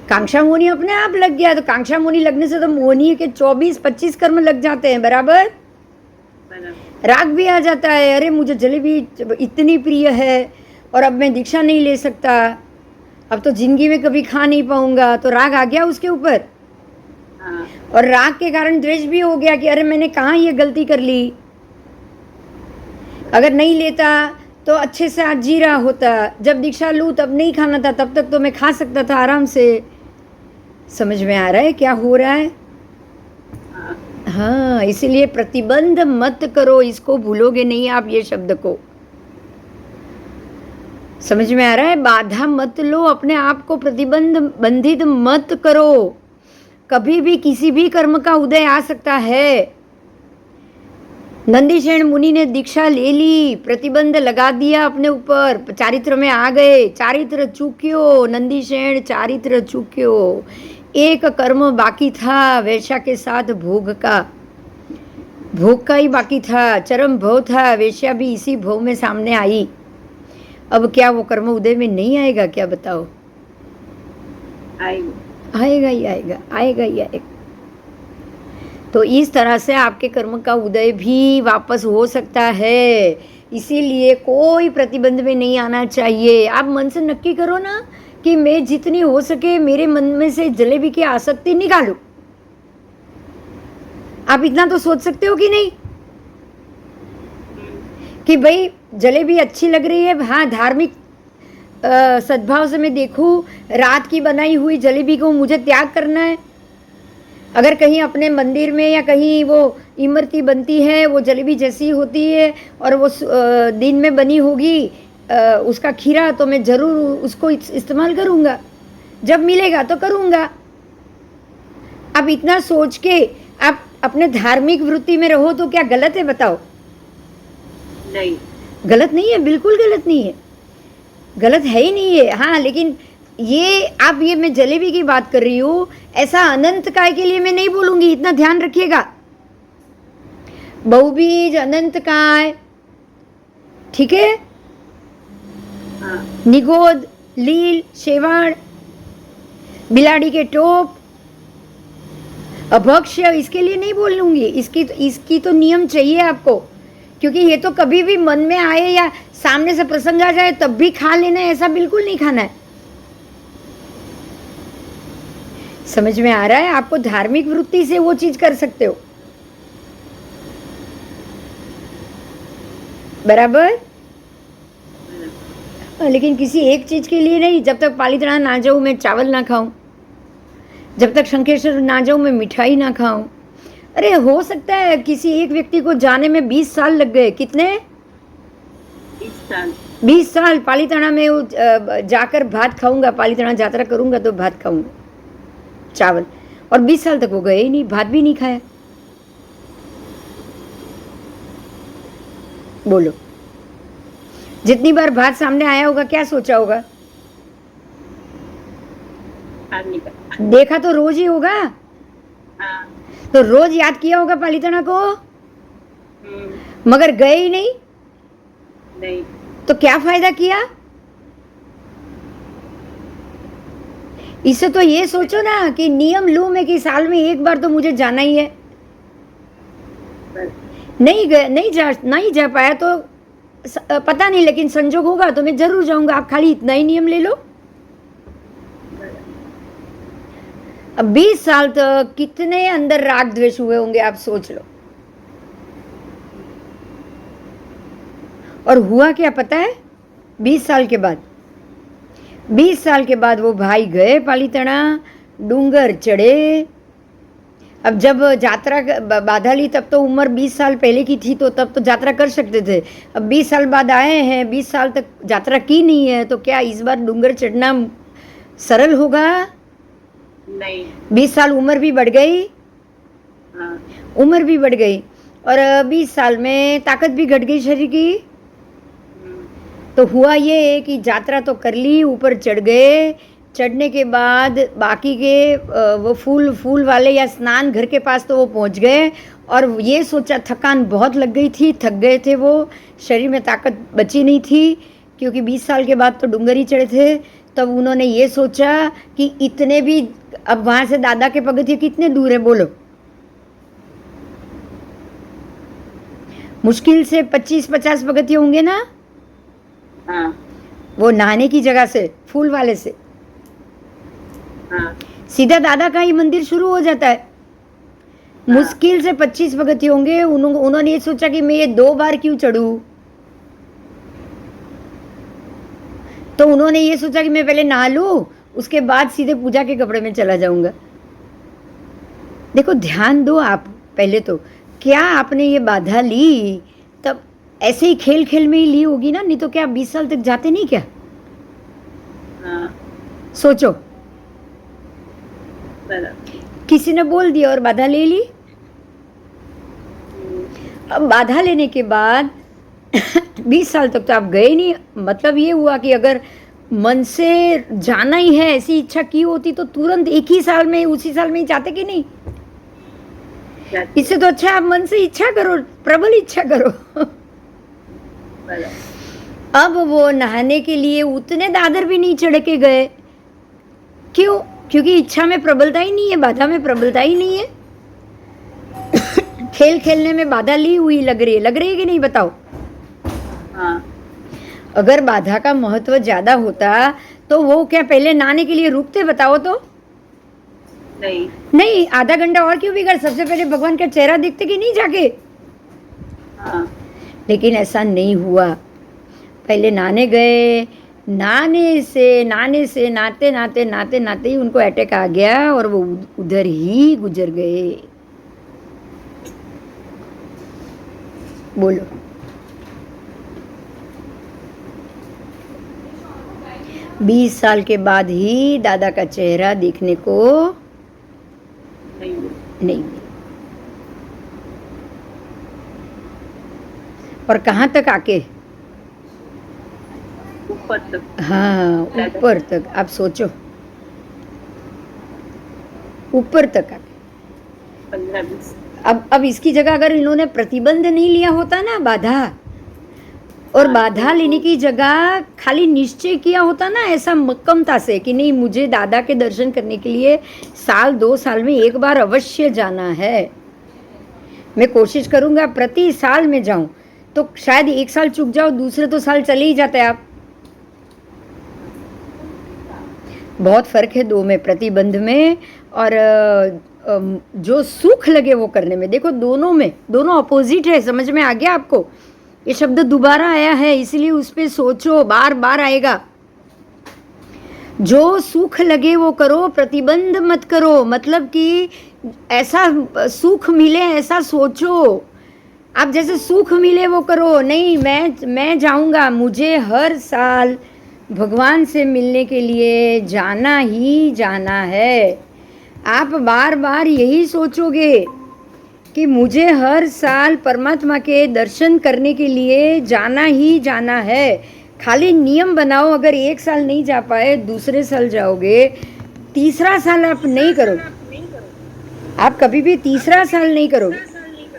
कांक्षा मोहनी अपने आप लग गया। तो कांक्षा मोहनी लगने से तो मोहनी के 24-25 कर्म लग जाते हैं, बराबर। बराबर। राग भी आ जाता है, अरे मुझे जलेबी इतनी प्रिय है और अब मैं दीक्षा नहीं ले सकता, अब तो जिंदगी में कभी खा नहीं पाऊंगा। तो राग आ गया उसके ऊपर। हाँ, और राग के कारण द्वेष भी हो गया कि अरे मैंने कहाँ ये गलती कर ली। अगर नहीं लेता तो अच्छे से आज जी रहा होता। जब दीक्षा लूँ तब नहीं खाना था, तब तक तो मैं खा सकता था आराम से। समझ में आ रहा है क्या हो रहा है? हाँ, हाँ, इसीलिए प्रतिबंध मत करो, इसको भूलोगे नहीं आप, ये शब्द को। समझ में आ रहा है? बाधा मत लो, अपने आप को प्रतिबंध बंधित मत करो। कभी भी किसी भी कर्म का उदय आ सकता है। नंदीशेन मुनि ने दीक्षा ले ली, प्रतिबंध लगा दिया अपने ऊपर, चारित्र में आ गए। चारित्र चूक्यो नंदीशेन, चारित्र चूक्यो। एक कर्म बाकी था वैश्या के साथ भोग का। भोग का ही बाकी था, चरम भव था। वैश्या भी इसी भव में सामने आई। अब क्या वो कर्म उदय में नहीं आएगा क्या, बताओ? आएगा। आएगा ही आएगा, आएगा ही आएगा। तो इस तरह से आपके कर्म का उदय भी वापस हो सकता है। इसीलिए कोई प्रतिबंध में नहीं आना चाहिए। आप मन से नक्की करो ना कि मैं जितनी हो सके मेरे मन में से जलेबी की आसक्ति निकालूं। आप इतना तो सोच सकते हो कि नहीं, कि भाई जलेबी अच्छी लग रही है, हाँ धार्मिक सद्भाव से मैं देखूं, रात की बनाई हुई जलेबी को मुझे त्याग करना है। अगर कहीं अपने मंदिर में या कहीं वो इमरती बनती है, वो जलेबी जैसी होती है और वो दिन में बनी होगी उसका खीरा, तो मैं ज़रूर उसको इस्तेमाल करूँगा, जब मिलेगा तो करूँगा। अब इतना सोच के आप अपने धार्मिक वृत्ति में रहो तो क्या गलत है, बताओ? नहीं। गलत नहीं है, बिल्कुल गलत नहीं है, गलत है ही नहीं है। हाँ, लेकिन ये आप, ये मैं जलेबी की बात कर रही हूँ, ऐसा अनंत काय के लिए मैं नहीं बोलूंगी, इतना ध्यान रखिएगा। बहुबीज, अनंत काय, ठीक है? हाँ, निगोद, लील, शेवाड़, बिलाड़ी के टोप, अभक्ष्य, इसके लिए नहीं बोलूंगी। इसकी तो नियम चाहिए आपको, क्योंकि ये तो कभी भी मन में आए या सामने से प्रसंग आ जाए तब भी खा लेना है, ऐसा बिल्कुल नहीं खाना है। समझ में आ रहा है? आपको धार्मिक वृत्ति से वो चीज कर सकते हो, बराबर। लेकिन किसी एक चीज के लिए नहीं। जब तक पालीताना ना जाऊं मैं चावल ना खाऊं, जब तक शंखेश्वर ना जाऊं मैं मिठाई ना खाऊं। अरे हो सकता है किसी एक व्यक्ति को जाने में 20 साल लग गए। कितने? 20 साल। 20 साल पालीताना में जाकर भात खाऊंगा, पालीताना यात्रा करूंगा तो भात खाऊंगा, चावल। और 20 साल तक वो गए ही नहीं, भात भी नहीं खाया। बोलो, जितनी बार भात सामने आया होगा क्या सोचा होगा? खाने का। देखा तो रोज ही होगा, हाँ, तो रोज याद किया होगा पालीताना को। मगर गए ही नहीं, नहीं। तो क्या फायदा किया? इससे तो ये सोचो ना कि नियम लूं मैं कि साल में एक बार तो मुझे जाना ही है। नहीं गए, नहीं जा पाया तो पता नहीं, लेकिन संजोग होगा तो मैं जरूर जाऊंगा। आप खाली इतना ही नियम ले लो। अब 20 साल तक कितने अंदर राग द्वेष हुए होंगे, आप सोच लो। और हुआ क्या पता है? 20 साल के बाद, 20 साल के बाद वो भाई गए पालीताना, डूंगर चढ़े। अब जब यात्रा बाधा ली तब तो उम्र 20 साल पहले की थी, तो तब तो यात्रा कर सकते थे। अब 20 साल बाद आए हैं, 20 साल तक यात्रा की नहीं है, तो क्या इस बार डूंगर चढ़ना सरल होगा? नहीं। 20 साल उम्र भी बढ़ गई। हाँ। उम्र भी बढ़ गई और 20 साल में ताकत भी घट गई शरीर की। तो हुआ ये कि यात्रा तो कर ली, ऊपर चढ़ गए। चढ़ने के बाद बाकी के वो फूल वाले या स्नान घर के पास तो वो पहुंच गए, और ये सोचा, थकान बहुत लग गई थी, थक गए थे वो, शरीर में ताकत बची नहीं थी, क्योंकि 20 साल के बाद तो डूंगर ही चढ़े थे। तब उन्होंने ये सोचा कि इतने भी, अब वहाँ से दादा के पगथिये कितने दूर है बोलो? मुश्किल से 25-50 पगथिये होंगे ना। हाँ। वो नहाने की जगह से, फूल वाले से हाँ। सीधा दादा का ही मंदिर शुरू हो जाता है। मुश्किल से 25 पगथिये होंगे। उन्होंने ये सोचा कि मैं ये 2 बार क्यों चढ़ूं, तो उन्होंने ये सोचा कि मैं पहले नहा लूं, उसके बाद सीधे पूजा के कपड़े में चला जाऊंगा। देखो, ध्यान दो आप। पहले तो क्या आपने ये बाधा ली, तब ऐसे ही खेल खेल में ही ली होगी ना, नहीं तो क्या 20 साल तक जाते नहीं क्या? हाँ। सोचो, बराबर। किसी ने बोल दिया और बाधा ले ली। अब बाधा लेने के बाद 20 साल तक तो आप गए नहीं। मतलब ये हुआ कि अगर मन से जाना ही है, ऐसी इच्छा की होती तो तुरंत एक ही साल में, उसी साल में ही जाते कि नहीं? इससे तो अच्छा आप मन से इच्छा करो, प्रबल इच्छा करो। अब वो नहाने के लिए उतने दादर भी नहीं चढ़ के गए। क्यों? क्योंकि इच्छा में प्रबलता ही नहीं है, बाधा में प्रबलता ही नहीं है। खेल खेलने में बाधा ली हुई लग रही है कि नहीं, बताओ? हाँ। अगर बाधा का महत्व ज्यादा होता तो वो क्या पहले नहाने के लिए रुकते, बताओ तो? नहीं, आधा घंटा और क्यों बिगड़, सबसे पहले भगवान का चेहरा देखते कि नहीं जाके? हाँ। लेकिन ऐसा नहीं हुआ। पहले नहाने गए, नहाने से नाते ही उनको अटैक आ गया और वो उधर ही गुजर गए। बोलो, बीस साल के बाद ही दादा का चेहरा देखने को नहीं। और कहाँ तक आके? ऊपर तक। हाँ, ऊपर तक। आप सोचो, ऊपर तक आके 15-20। अब इसकी जगह अगर इन्होंने प्रतिबंध नहीं लिया होता ना, बाधा, और बाधा लेने की जगह खाली निश्चय किया होता ना ऐसा मक्कमता से कि नहीं, मुझे दादा के दर्शन करने के लिए साल 2 साल में एक बार अवश्य जाना है, मैं कोशिश करूंगा प्रति साल में जाऊं, तो शायद एक साल चूक जाओ, दूसरे तो साल चले ही जाते आप। बहुत फर्क है दो में, प्रतिबंध में और जो सुख लगे वो करने में। देखो, दोनों में, दोनों अपोजिट है। समझ में आ गया आपको? ये शब्द दोबारा आया है, इसलिए उस पर सोचो, बार बार आएगा। जो सुख लगे वो करो, प्रतिबंध मत करो। मतलब कि ऐसा सुख मिले ऐसा सोचो, आप जैसे सुख मिले वो करो। नहीं, मैं जाऊंगा, मुझे हर साल भगवान से मिलने के लिए जाना ही जाना है। आप बार बार यही सोचोगे कि मुझे हर साल परमात्मा के दर्शन करने के लिए जाना ही जाना है। खाली नियम बनाओ, अगर एक साल नहीं जा पाए दूसरे साल जाओगे, तीसरा साल आप नहीं करोगे, आप कभी भी तीसरा साल नहीं करोगे।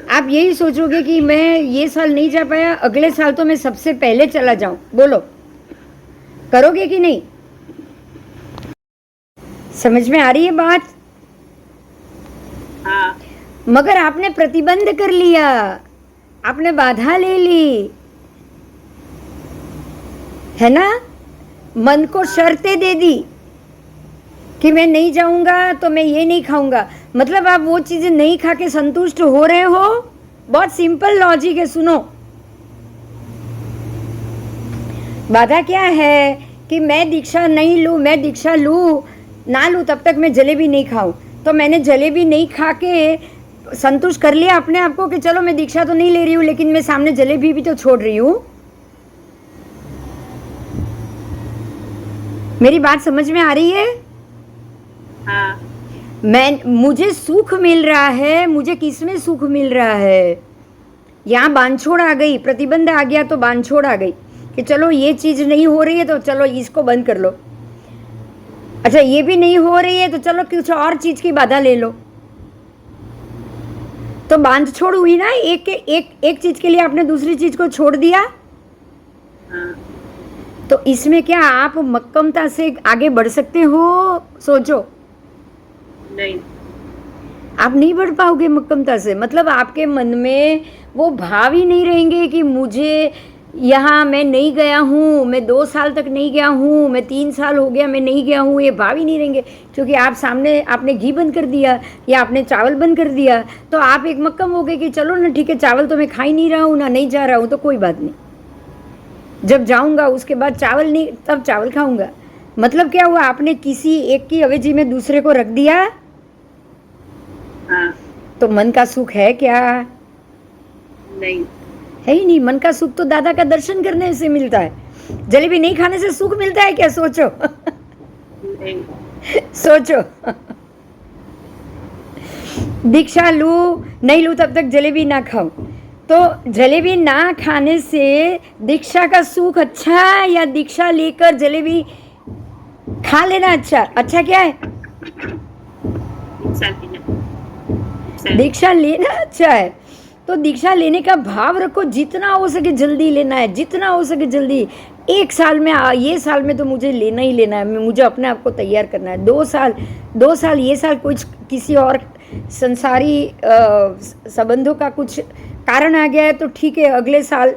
आप यही सोचोगे कि मैं ये साल नहीं जा पाया, अगले साल तो मैं सबसे पहले चला जाऊं। बोलो, करोगे कि नहीं? समझ में आ रही है बात? हाँ मगर आपने प्रतिबंध कर लिया, आपने बाधा ले ली, है ना? मन को शर्तें दे दी कि मैं नहीं जाऊंगा तो मैं ये नहीं खाऊंगा। मतलब आप वो चीजें नहीं खा के संतुष्ट हो रहे हो। बहुत सिंपल लॉजिक है, सुनो। बाधा क्या है कि मैं दीक्षा नहीं लूं, मैं दीक्षा लूं ना लूं तब तक मैं जलेबी नहीं खाऊं। तो मैंने जलेबी नहीं खा के संतुष्ट कर लिया अपने आप को कि चलो मैं दीक्षा तो नहीं ले रही हूं, लेकिन मैं सामने जलेबी भी तो छोड़ रही हूं। मेरी बात समझ में आ रही है? हाँ मुझे सुख मिल रहा है। मुझे किसमें सुख मिल रहा है? यहाँ बांछोड़ आ गई, प्रतिबंध आ गया तो बांछोड़ आ गई कि चलो ये चीज नहीं हो रही है तो चलो इसको बंद कर लो। अच्छा, ये भी नहीं हो रही है तो चलो कुछ और चीज की बाधा ले लो। तो बांध छोड़ हुई ना। एक चीज के लिए आपने दूसरी चीज को छोड़ दिया। हाँ तो इसमें क्या आप मक्कमता से आगे बढ़ सकते हो? सोचो। नहीं। आप नहीं बढ़ पाओगे मक्कमता से। मतलब आपके मन में वो भाव ही नहीं रहेंगे कि मुझे यहाँ मैं नहीं गया हूँ, मैं 2 साल तक नहीं गया हूँ, मैं 3 साल हो गया मैं नहीं गया हूँ। ये भाव ही नहीं रहेंगे, क्योंकि आप सामने आपने घी बंद कर दिया या आपने चावल बंद कर दिया। तो आप एक मक्कम हो गए कि चलो ना ठीक है, चावल तो मैं खा ही नहीं रहा हूँ ना, नहीं जा रहा हूँ तो कोई बात नहीं, जब जाऊँगा उसके बाद चावल नहीं, तब चावल खाऊँगा। मतलब क्या हुआ? आपने किसी एक की अवेजी में दूसरे को रख दिया। हाँ तो मन का सुख है क्या? नहीं। है ही नहीं। मन का सुख तो दादा का दर्शन करने से मिलता है। जलेबी नहीं खाने से सुख मिलता है क्या? सोचो। नहीं। सोचो। दीक्षा लू नहीं लू तब तक जलेबी ना खाओ। तो जलेबी ना खाने से दीक्षा का सुख अच्छा है या दीक्षा लेकर जलेबी खा लेना अच्छा? अच्छा क्या है? दीक्षा लेना अच्छा है। तो दीक्षा लेने का भाव रखो, जितना हो सके जल्दी लेना है, जितना हो सके जल्दी। 1 साल में ये साल में तो मुझे लेना ही लेना है, मुझे अपने आप को तैयार करना है। 2 साल ये साल कुछ किसी और संसारी संबंधों का कुछ कारण आ गया है तो ठीक है, अगले साल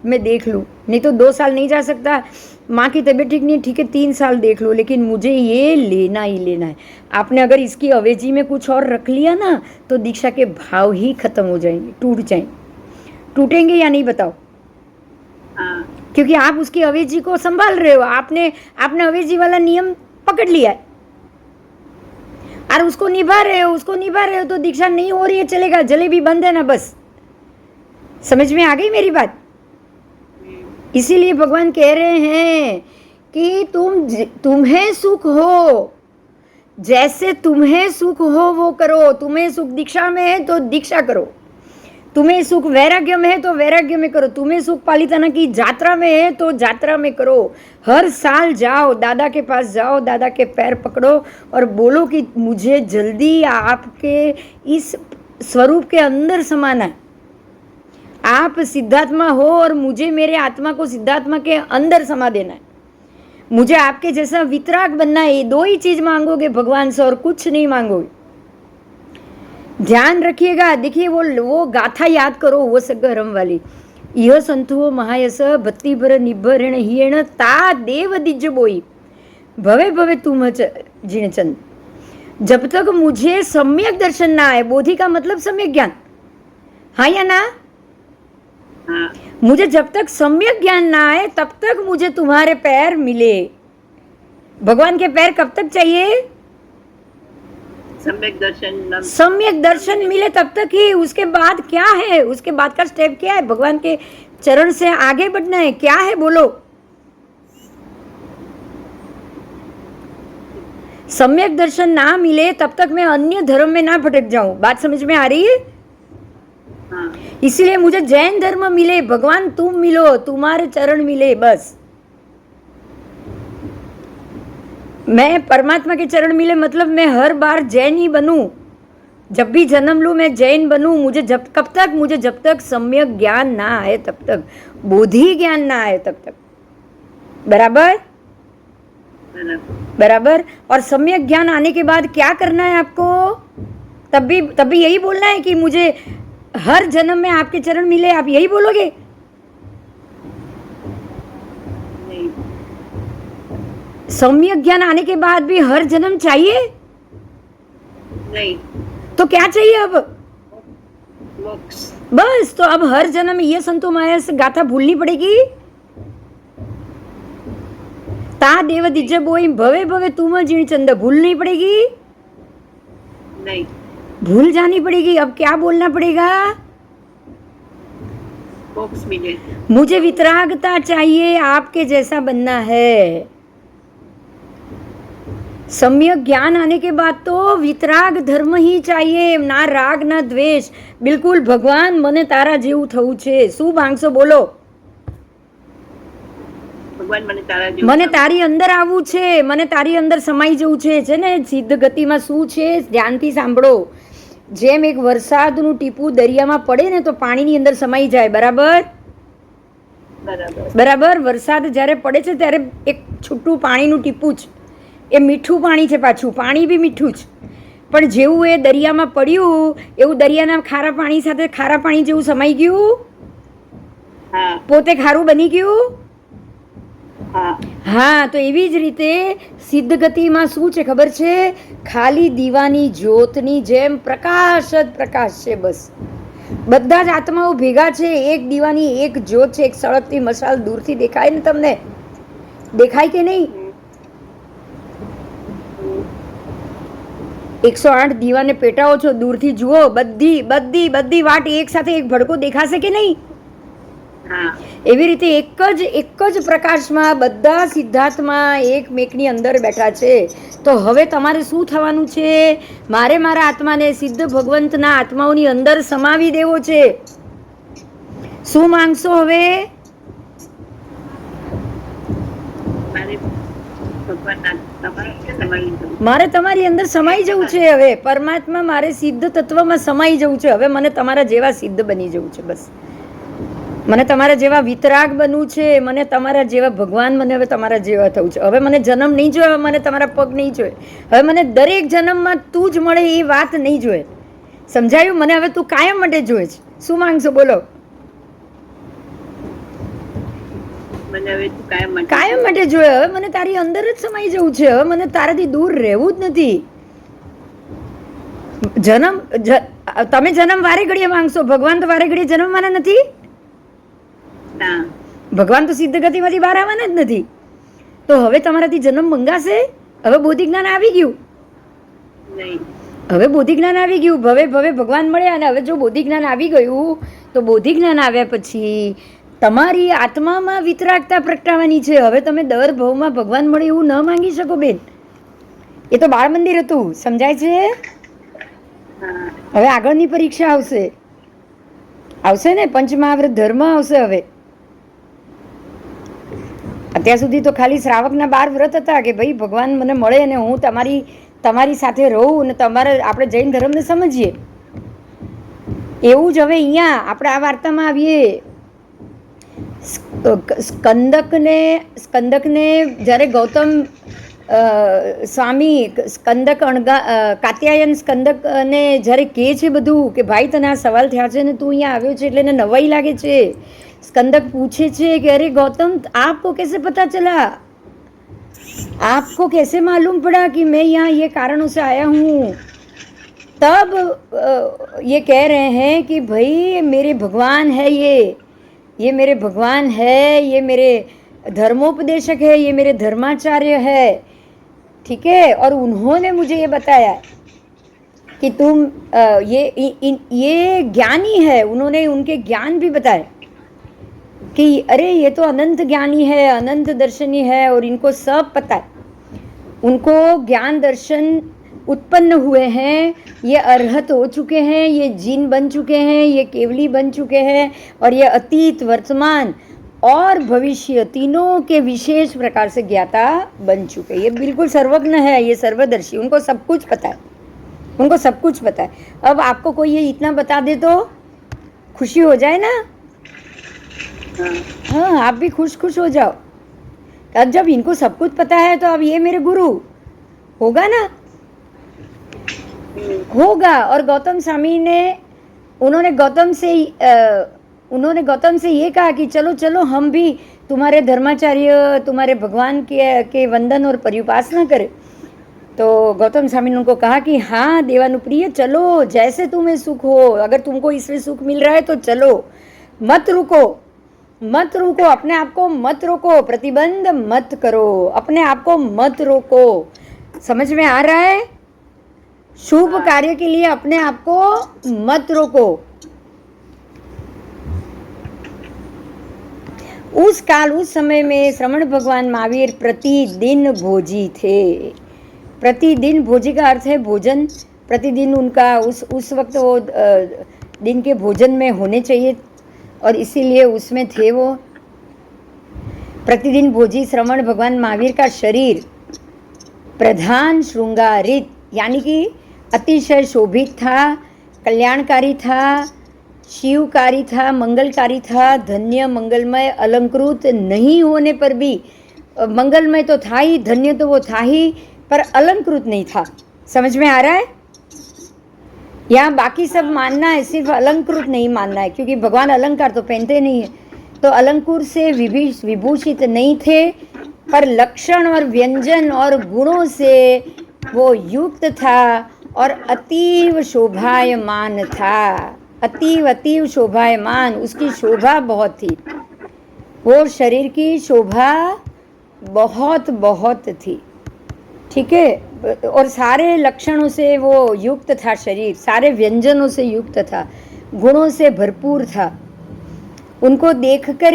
मैं देख लूँ, नहीं तो 2 साल नहीं जा सकता, माँ की तबीयत ठीक नहीं, ठीक है 3 साल देख लो, लेकिन मुझे ये लेना ही लेना है। आपने अगर इसकी अवेजी में कुछ और रख लिया ना तो दीक्षा के भाव ही खत्म हो जाएंगे, टूट जाएंगे। टूटेंगे या नहीं बताओ? हाँ। क्योंकि आप उसकी अवेजी को संभाल रहे हो। आपने अवेजी वाला नियम पकड़ लिया है और उसको निभा रहे हो तो दीक्षा नहीं हो रही है चलेगा, जलेबी बंद है ना, बस। समझ में आ गई मेरी बात? इसीलिए भगवान कह रहे हैं कि तुम्हें सुख हो, जैसे तुम्हें सुख हो वो करो। तुम्हें सुख दीक्षा में है तो दीक्षा करो, तुम्हें सुख वैराग्य में है तो वैराग्य में करो, तुम्हें सुख पालिताना की यात्रा में है तो यात्रा में करो। हर साल जाओ, दादा के पास जाओ, दादा के पैर पकड़ो और बोलो कि मुझे जल्दी आपके इस स्वरूप के अंदर समाना है। आप सिद्धात्मा हो और मुझे मेरे आत्मा को सिद्धात्मा के अंदर समा देना है। मुझे आपके जैसा वितराग बनना है। ये 2 ही चीज मांगोगे भगवान से और कुछ नहीं मांगोगे। ध्यान रखिएगा। देखिए वो गाथा याद करो, वो सगरम वाली, यह संतुओ महायस भक्ति भर निभरण हिण ता देव दिज बोई भवे भवे तुम जिणचंद। जब तक मुझे सम्यक दर्शन ना आए, बोधि का मतलब सम्यक ज्ञान, हाँ या ना? हाँ। मुझे जब तक सम्यक ज्ञान ना आए तब तक मुझे तुम्हारे पैर मिले। भगवान के पैर कब तक चाहिए? सम्यक दर्शन मिले तब तक ही। उसके बाद क्या है? उसके बाद का स्टेप क्या है? भगवान के चरण से आगे बढ़ना है। क्या है बोलो? सम्यक दर्शन ना मिले तब तक मैं अन्य धर्म में ना भटक जाऊं। बात समझ में आ रही है? हाँ। इसलिए मुझे जैन धर्म मिले, भगवान तुम मिलो, तुम्हारे चरण मिले, बस। मैं परमात्मा के चरण मिले मतलब मैं हर बार जैन ही बनूं, जब भी जन्म लूँ मैं जैन बनूँ, मुझे जब तक सम्यक ज्ञान ना आए तब तक, बोधि ज्ञान ना आए तब तक। बराबर बराबर। और सम्यक ज्ञान आने के बाद क्या करना है आपको? तब भी यही बोलना है कि मुझे हर जन्म में आपके चरण मिले, आप यही बोलोगे? नहीं। सम्यक ज्ञान आने के बाद भी हर जन्म चाहिए? नहीं। तो क्या चाहिए अब? मोक्ष। बस, तो अब हर जन्म में ये संतो माया से गाथा भूलनी पड़ेगी। ता देव दिज्य बोई भवे भवे तुम जीण चंद, भूलनी पड़ेगी? नहीं। भूल जानी पड़ेगी। अब क्या बोलना पड़ेगा? मोक्ष मिले। मुझे वितरागता चाहिए, आपके जैसा बनना है। सम्यक ज्ञान आने के बाद तो वितराग धर्म ही चाहिए, ना राग ना द्वेष। बिल्कुल भगवान મને તારા જેવું થવું છે. શું માંગશો બોલો? ભગવાન મને તારા જેવું મને તારી અંદર આવવું છે, મને તારી અંદર સમાઈ જવું છે ને સિદ્ધ ગતિમાં શું છે ધ્યાનથી સાંભળો. જેમ એક વરસાદનું ટીપું દરિયામાં પડે ને તો પાણીની અંદર સમાઈ જાય. બરાબર બરાબર. વરસાદ જ્યારે પડે છે ત્યારે એક છૂટું પાણીનું ટીપું જ, એ મીઠું પાણી છે, પાછું પાણી બી મીઠું જ. પણ જેવું એ દરિયામાં પડ્યું એવું દરિયાના ખારા પાણી સાથે ખારા પાણી જેવું સમાઈ ગયું, પોતે ખારું બની ગયું. હા, તો એવી જ રીતે સિદ્ધ ગતિમાં શું છે ખબર છે? ખાલી દીવાની જ્યોતની જેમ પ્રકાશ જ પ્રકાશ છે. બસ બધા જ આત્માઓ ભેગા છે, એક દીવાની એક જ્યોત છે. એક સળગતી મશાલ દૂરથી દેખાય ને તમને? દેખાય કે નહીં? 108 દીવાને પેટાવો છો, દૂરથી જુઓ, બધી બધી બધી વાટ એક સાથે એક ભડકો દેખાશે કે નહીં? એવી રીતે એક જ પ્રકાશમાં બધા સિદ્ધાર્થમાં એકમેકની અંદર બેઠા છે. તો હવે તમારે શું થવાનું છે? મારે મારા આત્માને સિદ્ધ ભગવંતના આત્માઓની અંદર સમાવી દેવો છે. શું માંગશો હવે? મારે તમારી અંદર સમાઈ જવું છે. હવે પરમાત્મા મારે સિદ્ધ તત્વમાં સમાઈ જવું છે. હવે મને તમારા જેવા સિદ્ધ બની જવું છે. બસ મને તમારા જેવા વિતરાગ બનવું છે. મને તમારા જેવા ભગવાન, મને હવે તમારા જેવા થવું છે. હવે મને જન્મ નહીં જોઈએ, હવે મને તમારા પગ નહીં જોઈએ. હવે મને દરેક જન્મમાં તું જ મળે એ વાત નહીં જોઈએ. સમજાયું? મને હવે તું કાયમ માટે જોઈએ છે. શું માંગશો બોલો? કાયમ માટે જોઈએ. હવે મને તારી અંદર જ સમાઈ જવું છે. હવે મને તારાથી દૂર રહેવું જ નથી. તમે જન્મ વારે ઘડીએ માંગશો, ભગવાન તો વારે ઘડીએ જન્મવાના નથી. ભગવાન તો સિદ્ધ ગતિમાંથી બહાર આવવાના જ નથી. તો હવે તમારાથી જન્મ મંગાશે? હવે બોધિ જ્ઞાન આવી ગયું. હવે બોધિ જ્ઞાન આવી ગયું. ભવે ભવે ભગવાન મળ્યા. અને હવે જો બોધિ જ્ઞાન આવી ગયું તો બોધિ જ્ઞાન આવ્યા પછી તમારી આત્મામાં વિતરાગતા પ્રગટાવવાની છે. હવે તમે દર ભવમાં ભગવાન મળે એવું ન માંગી શકો બેન. એ તો બાળ મંદિર હતું. સમજાય છે? હવે આગળની પરીક્ષા આવશે ને, પંચમહાવ્રત ધર્મ આવશે. હવે અત્યાર સુધી તો ખાલી શ્રાવકના 12 વ્રત હતા કે ભાઈ ભગવાન મને મળે અને હું તમારી સાથે રહું અને આપણે જૈન ધર્મને સમજીએ. એવું જ હવે અહીંયા આપણે આ વાર્તામાં આવીએ. સ્કંદકને જ્યારે ગૌતમ સ્વામી કાત્યાયન સ્કંદકને જ્યારે કહે છે બધું કે ભાઈ તને આ સવાલ થયા છે ને તું અહીંયા આવ્યો છે એટલે એને નવાઈ લાગે છે. स्कंदक पूछे छे कि अरे गौतम आपको कैसे पता चला, आपको कैसे मालूम पड़ा कि मैं यहाँ ये कारणों से आया हूँ? तब ये कह रहे हैं कि भाई मेरे भगवान है, ये मेरे भगवान है, ये मेरे धर्मोपदेशक है, ये मेरे धर्माचार्य है. ठीक है. और उन्होंने मुझे ये बताया कि तुम ये ज्ञानी है. उन्होंने उनके ज्ञान भी बताए कि अरे ये तो अनंत ज्ञानी है, अनंत दर्शनी है और इनको सब पता है. उनको ज्ञान दर्शन उत्पन्न हुए हैं, ये अरहत हो चुके हैं, ये जीन बन चुके हैं, ये केवली बन चुके हैं और ये अतीत, वर्तमान और भविष्य तीनों के विशेष प्रकार से ज्ञाता बन चुके. ये बिल्कुल सर्वज्ञ है, ये सर्वदर्शी, उनको सब कुछ पता है. उनको सब कुछ पता है। अब आपको कोई ये इतना बता दे तो खुशी हो जाए ना। हाँ, हाँ, आप भी खुश खुश हो जाओ। अब जब इनको सब कुछ पता है तो अब ये मेरे गुरु होगा ना, होगा। और गौतम स्वामी ने उन्होंने गौतम से ये कहा कि चलो चलो हम भी तुम्हारे धर्माचार्य तुम्हारे भगवान के वंदन और परिउपासना करें। तो गौतम स्वामी ने उनको कहा कि हाँ देवानुप्रिय, चलो जैसे तुम्हें सुख हो, अगर तुमको इसमें सुख मिल रहा है तो चलो, मत रुको, मत रुको, अपने आप को मत रोको, प्रतिबंध मत करो, अपने आप को मत रोको। समझ में आ रहा है? शुभ कार्य के लिए अपने आप को मत रोको। उस समय में श्रवण भगवान महावीर प्रतिदिन भोजी थे। प्रतिदिन, भोजी का अर्थ है भोजन, प्रतिदिन उनका उस वक्त वो दिन के भोजन में होने चाहिए और इसीलिए उसमें थे वो। प्रतिदिन भोजी श्रवण भगवान महावीर का शरीर प्रधान श्रृंगारित यानी कि अतिशय शोभित था, कल्याणकारी था, शिवकारी था, मंगलकारी था, धन्य मंगलमय, अलंकृत नहीं होने पर भी, मंगलमय तो था ही, धन्य तो वो था ही, पर अलंकृत नहीं था। समझ में आ रहा है? यहाँ बाकी सब मानना है, सिर्फ अलंकृत नहीं मानना है, क्योंकि भगवान अलंकार तो पहनते नहीं है। तो अलंकृत से विभूषित नहीं थे, पर लक्षण और व्यंजन और गुणों से वो युक्त था और अतीव शोभायमान था। अतीव शोभायमान, उसकी शोभा बहुत थी, वो शरीर की शोभा बहुत बहुत थी। ठीक है? और सारे लक्षणों से वो युक्त था शरीर, सारे व्यंजनों से युक्त था, गुणों से भरपूर था। उनको देखकर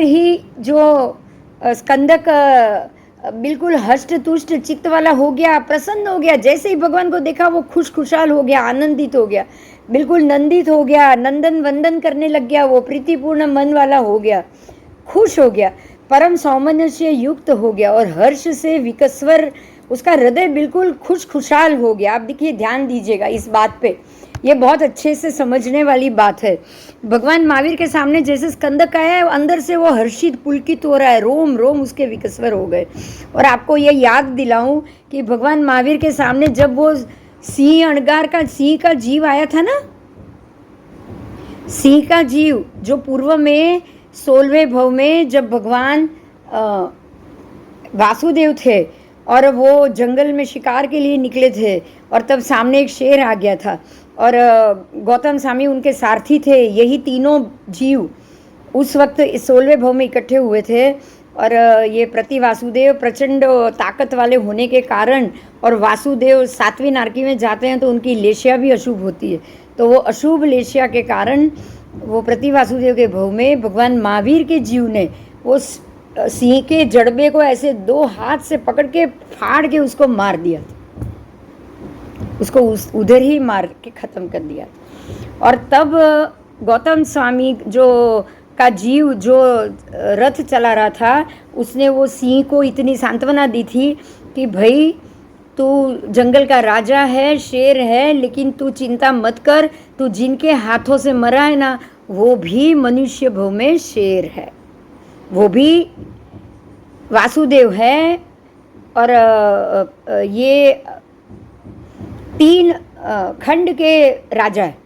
ही जो स्कंदक बिल्कुल हष्ट तुष्ट चित्त वाला हो गया, प्रसन्न हो गया। जैसे ही भगवान को देखा वो खुशहाल हो गया, आनंदित हो गया, बिल्कुल नंदित हो गया, नंदन वंदन करने लग गया, वो प्रीतिपूर्ण मन वाला हो गया, खुश हो गया, परम सौमनस्य से युक्त हो गया और हर्ष से विकस्वर, उसका हृदय बिल्कुल खुशहाल हो गया। आप देखिए, ध्यान दीजिएगा इस बात पे, ये बहुत अच्छे से समझने वाली बात है। भगवान महावीर के सामने जैसे स्कंदक आया है, अंदर से वो हर्षित पुलकित हो रहा है, रोम रोम उसके विकस्वर हो गए। और आपको ये याद दिलाऊं कि भगवान महावीर के सामने जब वो सिंह का जीव आया था ना, सिंह का जीव जो पूर्व में 16वें भव में जब भगवान वासुदेव थे और वो जंगल में शिकार के लिए निकले थे और तब सामने एक शेर आ गया था और गौतम स्वामी उनके सारथी थे। यही तीनों जीव उस वक्त 16वें भव में इकट्ठे हुए थे और ये प्रति वासुदेव प्रचंड ताकत वाले होने के कारण, और वासुदेव 7वीं नारकी में जाते हैं तो उनकी लेशिया भी अशुभ होती है, तो वो अशुभ लेशिया के कारण वो प्रति वासुदेव के भव में भगवान महावीर के जीव ने वो सिंह के जड़बे को ऐसे 2 हाथ से पकड़ के फाड़ के उसको मार दिया, उसको उधर ही मार के ख़त्म कर दिया। और तब गौतम स्वामी का जीव जो रथ चला रहा था, उसने वो सिंह को इतनी सांत्वना दी थी कि भाई तू जंगल का राजा है, शेर है, लेकिन तू चिंता मत कर, तू जिनके हाथों से मरा है ना, वो भी मनुष्य भव में शेर है, वो भी वासुदेव है। और ये 3 खंड के राजा है,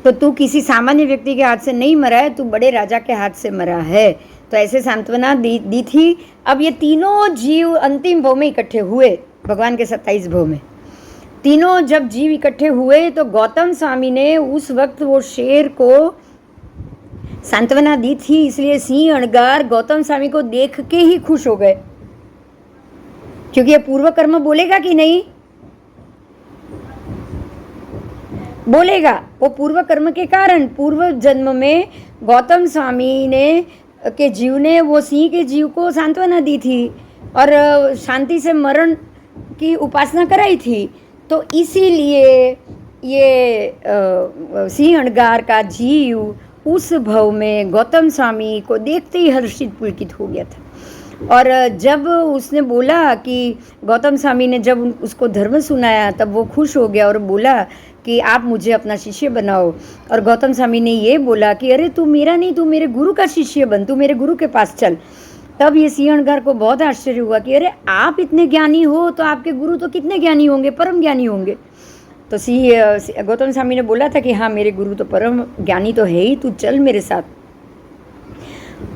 तो तू किसी सामान्य व्यक्ति के हाथ से नहीं मरा है, तू बड़े राजा के हाथ से मरा है। तो ऐसे सांत्वना दी थी। अब ये तीनों जीव अंतिम भव में इकट्ठे हुए, भगवान के 27 भव में तीनों जब जीव इकट्ठे हुए तो गौतम स्वामी ने उस वक्त वो शेर को सांत्वना दी थी, इसलिए सिंह अणगार गौतम स्वामी को देख के ही खुश हो गए, क्योंकि ये पूर्व कर्म बोलेगा कि नहीं? बोलेगा। वो पूर्व कर्म के कारण पूर्व जन्म में गौतम स्वामी के जीव ने वो सिंह के जीव को सांत्वना दी थी और शांति से मरण की उपासना कराई थी। तो इसीलिए ये सिंह अणगार का जीव उस भव में गौतम स्वामी को देखते ही हर्षित पुलकित हो गया था। और जब उसने बोला कि गौतम स्वामी ने जब उसको धर्म सुनाया तब वो खुश हो गया और बोला कि आप मुझे अपना शिष्य बनाओ। और गौतम स्वामी ने ये बोला कि अरे तू मेरा नहीं, तू मेरे गुरु का शिष्य बन, तू मेरे गुरु के पास चल। तब ये सिंहणगार को बहुत आश्चर्य हुआ कि अरे आप इतने ज्ञानी हो तो आपके गुरु तो कितने ज्ञानी होंगे, परम ज्ञानी होंगे। तो गौतम स्वामी ने बोला था कि हाँ मेरे गुरु तो परम ज्ञानी तो है ही, तू चल मेरे साथ।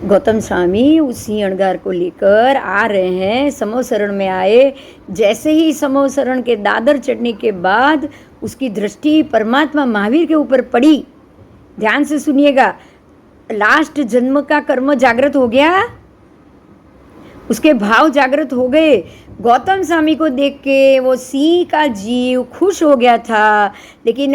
गौतम स्वामी उस सिंहणगार को लेकर आ रहे हैं, समूह शरण में आए। जैसे ही समूह शरण के दादर चढ़ने के बाद उसकी दृष्टि परमात्मा महावीर के ऊपर पड़ी। ध्यान से सुनिएगा, लास्ट जन्म का कर्म जागृत हो गया, उसके भाव जागृत हो गए। गौतम स्वामी को देख के वो सिंह का जीव खुश हो गया था, लेकिन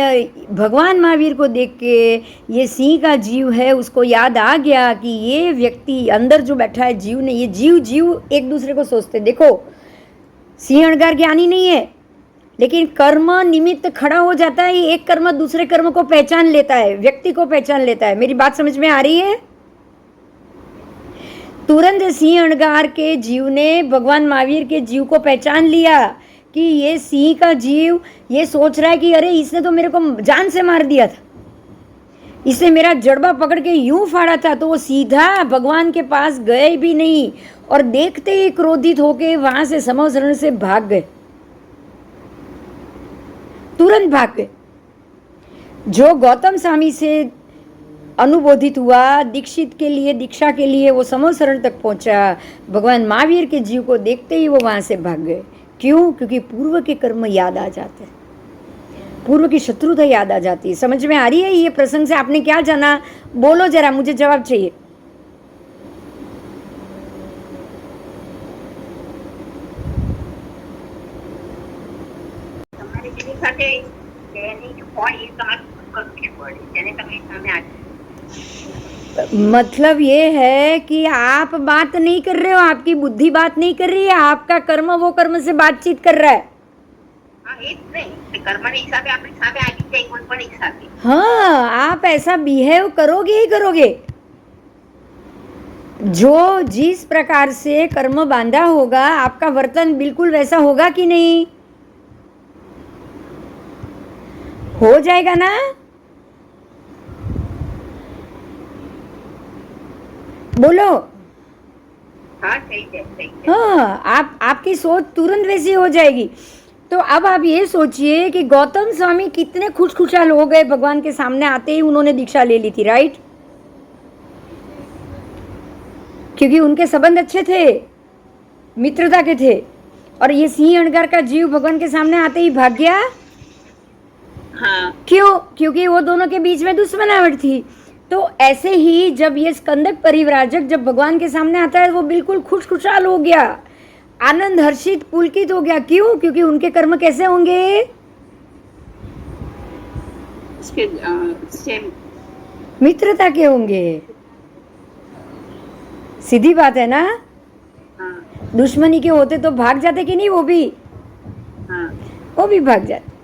भगवान महावीर को देख के ये सिंह का जीव है उसको याद आ गया कि ये व्यक्ति अंदर जो बैठा है जीव ने, ये जीव एक दूसरे को सोचते। देखो सिंहणगार ज्ञानी नहीं है, लेकिन कर्म निमित्त खड़ा हो जाता है। एक कर्म दूसरे कर्म को पहचान लेता है, व्यक्ति को पहचान लेता है। मेरी बात समझ में आ रही है? तुरंत सिंहणगार के जीव ने भगवान महावीर के जीव को पहचान लिया कि ये सिंह का जीव ये सोच रहा है कि अरे इसने तो मेरे को जान से मार दिया था, इसने मेरा जड़बा पकड़ के यूं फाड़ा था। तो वो सीधा भगवान के पास गए भी नहीं और देखते ही क्रोधित होके वहां से समूह शरण से भाग गए, तुरंत भाग गए। जो गौतम स्वामी से अनुबोधित हुआ, दीक्षित के लिए, दीक्षा के लिए वो समूह शरण तक पहुंचा, भगवान महावीर के जीव को देखते ही वो वहां से भाग गए। क्यों? क्योंकि पूर्व के कर्म याद आ जाते हैं, पूर्व की शत्रुता याद आ जाती है। समझ में आ रही है ये प्रसंग से आपने क्या जाना? बोलो जरा, मुझे जवाब चाहिए। તમારે જેની સાથે તેની હોય એ તમારે કરવું જ પડે, જેને તમે સામે આ मतलब ये है कि आप बात नहीं कर रहे हो, आपकी बुद्धि बात नहीं कर रही है, आपका कर्म वो कर्म से बातचीत कर रहा है। હા એ જ નહીં કે કર્મની હિસાબે આપણી સામે આવી જાય કોઈ પણ હિસાબે. हाँ, आप ऐसा बिहेव करोगे ही करोगे। जो जिस प्रकार से कर्म बांधा होगा आपका वर्तन बिल्कुल वैसा होगा कि नहीं? हो जाएगा ना? बोलो। હા થઈ જાય થઈ જાય. हाँ, आपकी सोच तुरंत वैसी हो जाएगी। तो अब आप ये सोचिए कि गौतम स्वामी कितने खुशखुशाल हो गए, भगवान के सामने आते ही उन्होंने दीक्षा ले ली थी, राइट? क्योंकि उनके संबंध अच्छे थे, मित्रता के थे। और ये सिंहणगार का जीव भगवान के सामने आते ही भाग गया। હા क्यों? क्योंकि वो दोनों के बीच में दुश्मनावट थी। तो ऐसे ही जब ये स्कंदक परिव्राजक जब भगवान के सामने आता है वो बिल्कुल खुशखुशाल हो गया, आनंद हर्षित पुलकित हो गया। क्यों? क्योंकि उनके कर्म कैसे होंगे? उसके सेम मित्रता के होंगे। सीधी बात है ना? हाँ दुश्मनी के होते तो भाग जाते कि नहीं? वो भी हाँ वो भी भाग जाते।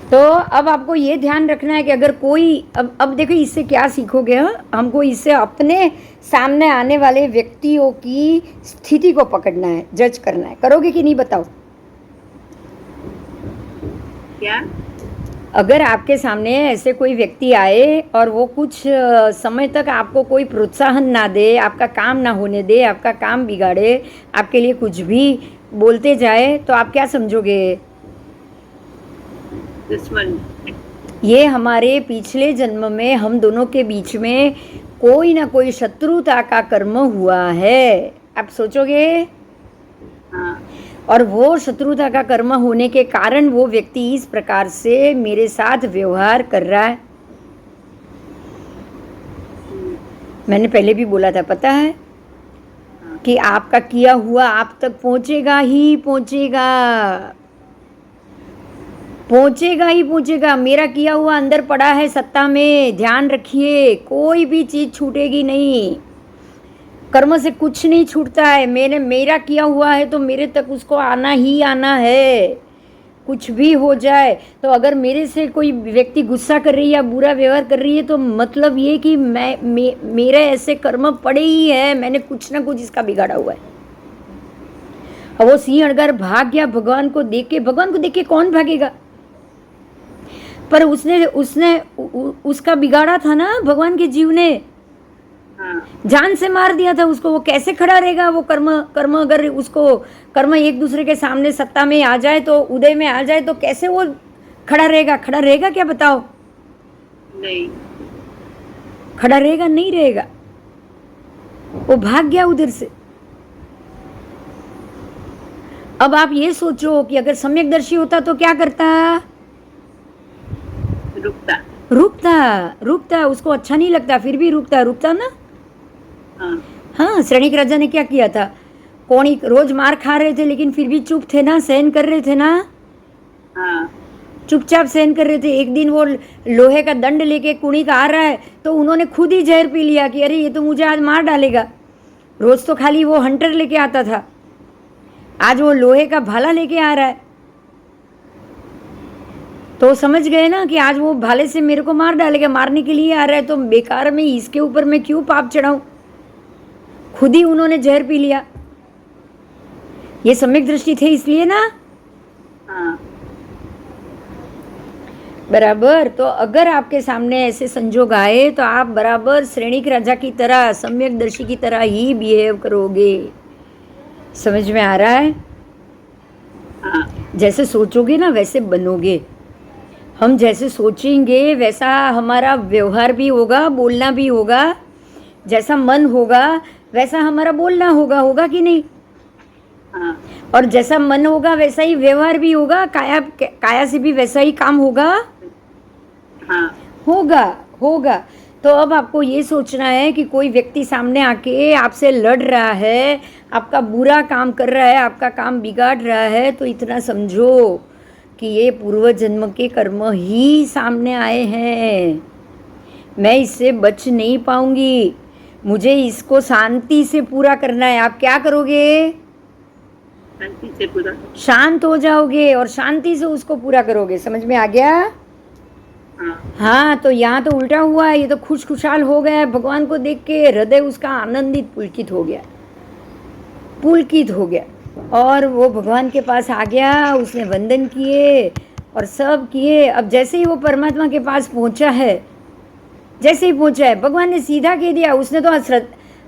तो अब आपको ये ध्यान रखना है कि अगर कोई अब देखो इससे क्या सीखोगे? हमको इससे अपने सामने आने वाले व्यक्तियों की स्थिति को पकड़ना है, जज करना है। करोगे कि नहीं बताओ? क्या अगर आपके सामने ऐसे कोई व्यक्ति आए और वो कुछ समय तक आपको कोई प्रोत्साहन ना दे, आपका काम ना होने दे, आपका काम बिगाड़े, आपके लिए कुछ भी बोलते जाए, तो आप क्या समझोगे? दुश्मन. ये हमारे पिछले जन्म में हम दोनों के बीच में कोई ना कोई शत्रुता का कर्म हुआ है, आप सोचोगे? हाँ और वो शत्रुता का कर्म होने के कारण वो व्यक्ति इस प्रकार से मेरे साथ व्यवहार कर रहा है। मैंने पहले भी बोला था, पता है कि आपका किया हुआ आप तक पहुंचेगा ही पहुंचेगा, पहुंचेगा ही पहुंचेगा। मेरा किया हुआ अंदर पड़ा है सत्ता में, ध्यान रखिए, कोई भी चीज़ छूटेगी नहीं। कर्म से कुछ नहीं छूटता है। मेरा किया हुआ है तो मेरे तक उसको आना ही आना है। कुछ भी हो जाए, तो अगर मेरे से कोई व्यक्ति गुस्सा कर रही है या बुरा व्यवहार कर रही है तो मतलब ये कि मेरे ऐसे कर्म पड़े ही है, मैंने कुछ ना कुछ इसका बिगाड़ा हुआ है। अब वो सिंह अगर भाग गया भगवान को देख के कौन भागेगा? पर उसने उसने उसका बिगाड़ा था ना, भगवान के जीव ने जान से मार दिया था उसको। वो कैसे खड़ा रहेगा? वो कर्म अगर उसको कर्म एक दूसरे के सामने सत्ता में आ जाए, तो उदय में आ जाए, तो कैसे वो खड़ा रहेगा? खड़ा रहेगा क्या बताओ? नहीं, खड़ा रहेगा? नहीं रहेगा। वो भाग गया उधर से। अब आप ये सोचो कि अगर सम्यकदर्शी होता तो क्या करता? रुकता। उसको अच्छा नहीं लगता, फिर भी रुकता ना। हाँ, श्रेणिक राजा ने क्या किया था? कोणी रोज मार खा रहे थे लेकिन फिर भी चुप थे ना, सहन कर रहे थे ना। चुपचाप सहन कर रहे थे। एक दिन वो लोहे का दंड लेके कुणिक आ रहा है तो उन्होंने खुद ही जहर पी लिया कि अरे ये तो मुझे आज मार डालेगा। रोज तो खाली वो हंटर लेके आता था, आज वो लोहे का भाला लेके आ रहा है। तो समझ गए ना कि आज वो भाले से मेरे को मार डालेगा, मारने के लिए आ रहा है, तो बेकार में इसके ऊपर मैं क्यों पाप चढ़ाऊं? खुद ही उन्होंने जहर पी लिया। ये सम्यक दृष्टि थे इसलिए ना। बराबर। तो अगर आपके सामने ऐसे संजोग आए तो आप बराबर श्रेणिक राजा की तरह, सम्यक दर्शी की तरह ही बिहेव करोगे। समझ में आ रहा है? जैसे सोचोगे ना वैसे बनोगे। हम जैसे सोचेंगे वैसा हमारा व्यवहार भी होगा, बोलना भी होगा। जैसा मन होगा वैसा हमारा बोलना होगा कि नहीं? और जैसा मन होगा वैसा ही व्यवहार भी होगा, काया से भी वैसा ही काम होगा। होगा। तो अब आपको ये सोचना है कि कोई व्यक्ति सामने आके आपसे लड़ रहा है, आपका बुरा काम कर रहा है, आपका काम बिगाड़ रहा है, तो इतना समझो कि ये पूर्व जन्म के कर्म ही सामने आए हैं। मैं इससे बच नहीं पाऊंगी, मुझे इसको शांति से पूरा करना है। आप क्या करोगे? शांति से पूरा, शांत हो जाओगे और शांति से उसको पूरा करोगे। समझ में आ गया? हाँ, तो यहाँ तो उल्टा हुआ है। ये तो खुशहाल हो गया है, भगवान को देख के हृदय उसका आनंदित पुलकित हो गया और वो भगवान के पास आ गया। उसने वंदन किए और सब किए। अब जैसे ही वो परमात्मा के पास पहुंचा है, भगवान ने सीधा कह दिया। उसने तो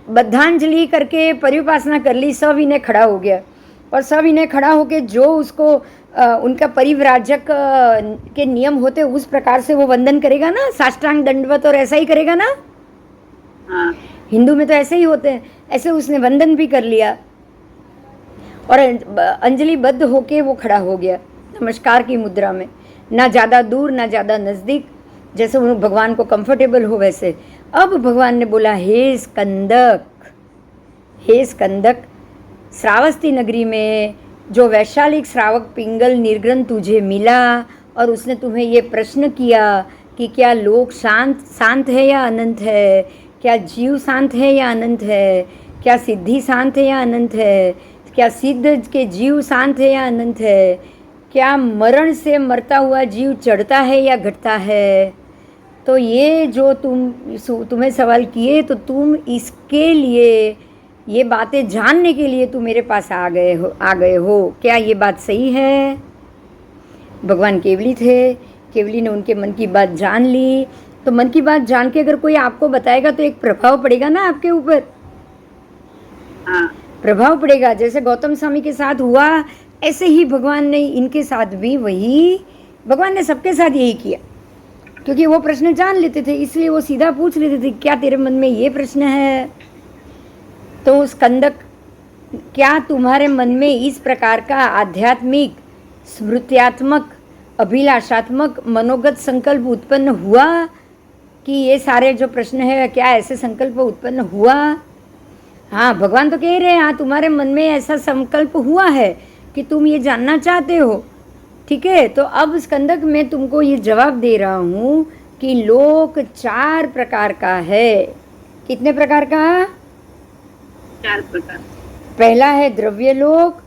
बद्धांजलि करके परिउपासना कर ली, सब इन्हें खड़ा हो गया और सब इन्हें खड़ा होके जो उसको उनका परिव्राजक के नियम होते उस प्रकार से वो वंदन करेगा ना, साष्टांग दंडवत, और ऐसा ही करेगा ना। हिंदू में तो ऐसे ही होते हैं। ऐसे उसने वंदन भी कर लिया और अंजलि बद्ध होके वो खड़ा हो गया नमस्कार की मुद्रा में, ना ज़्यादा दूर ना ज़्यादा नज़दीक, जैसे वो भगवान को कंफर्टेबल हो वैसे। अब भगवान ने बोला, हे स्कंदक, श्रावस्ती नगरी में जो वैशालिक श्रावक पिंगल निर्ग्रंथ तुझे मिला और उसने तुम्हें ये प्रश्न किया कि क्या लोक शांत है या अनंत है, क्या जीव शांत है या अनंत है, क्या सिद्धि शांत है या अनंत है, क्या सिद्ध के जीव शांत है या अनंत है, क्या मरण से मरता हुआ जीव चढ़ता है या घटता है। तो ये जो तुम्हें सवाल किए, तो तुम इसके लिए, ये बातें जानने के लिए तुम मेरे पास आ गए हो। क्या ये बात सही है? भगवान केवली थे, केवली ने उनके मन की बात जान ली। तो मन की बात जान के अगर कोई आपको बताएगा तो एक प्रभाव पड़ेगा ना आपके ऊपर। प्रभाव पड़ेगा। जैसे गौतम स्वामी के साथ हुआ, ऐसे ही भगवान ने इनके साथ भी वही, भगवान ने सबके साथ यही किया, क्योंकि वो प्रश्न जान लेते थे, इसलिए वो सीधा पूछ लेते थे, क्या तेरे मन में ये प्रश्न है? तो स्कंदक, क्या तुम्हारे मन में इस प्रकार का आध्यात्मिक, स्मृत्यात्मक, अभिलाषात्मक, मनोगत संकल्प उत्पन्न हुआ कि ये सारे जो प्रश्न है, क्या ऐसे संकल्प उत्पन्न हुआ? हाँ, भगवान तो कह रहे हैं, हाँ तुम्हारे मन में ऐसा संकल्प हुआ है कि तुम ये जानना चाहते हो। ठीक है, तो अब स्कंदक मैं तुमको ये जवाब दे रहा हूँ कि लोक 4 प्रकार का है। कितने प्रकार का? 4 प्रकार। पहला है द्रव्य लोक,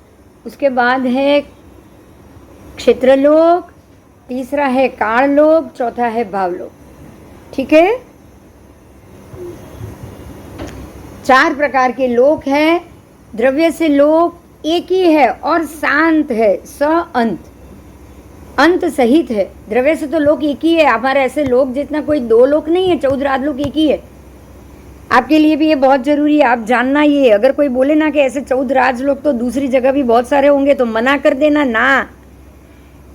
उसके बाद है क्षेत्रलोक, तीसरा है काललोक, चौथा है भावलोक। ठीक है, 4 प्रकार के लोक हैं। द्रव्य से लोक एक ही है और शांत है, स अंत सहित है। द्रव्य से तो लोक एक ही है, हमारे ऐसे लोक जितना कोई 2 लोक नहीं है, 14 राजलोक एक ही है। आपके लिए भी ये बहुत जरूरी है, आप जानना ये। अगर कोई बोले ना कि ऐसे 14 राजलोक तो दूसरी जगह भी बहुत सारे होंगे, तो मना कर देना ना।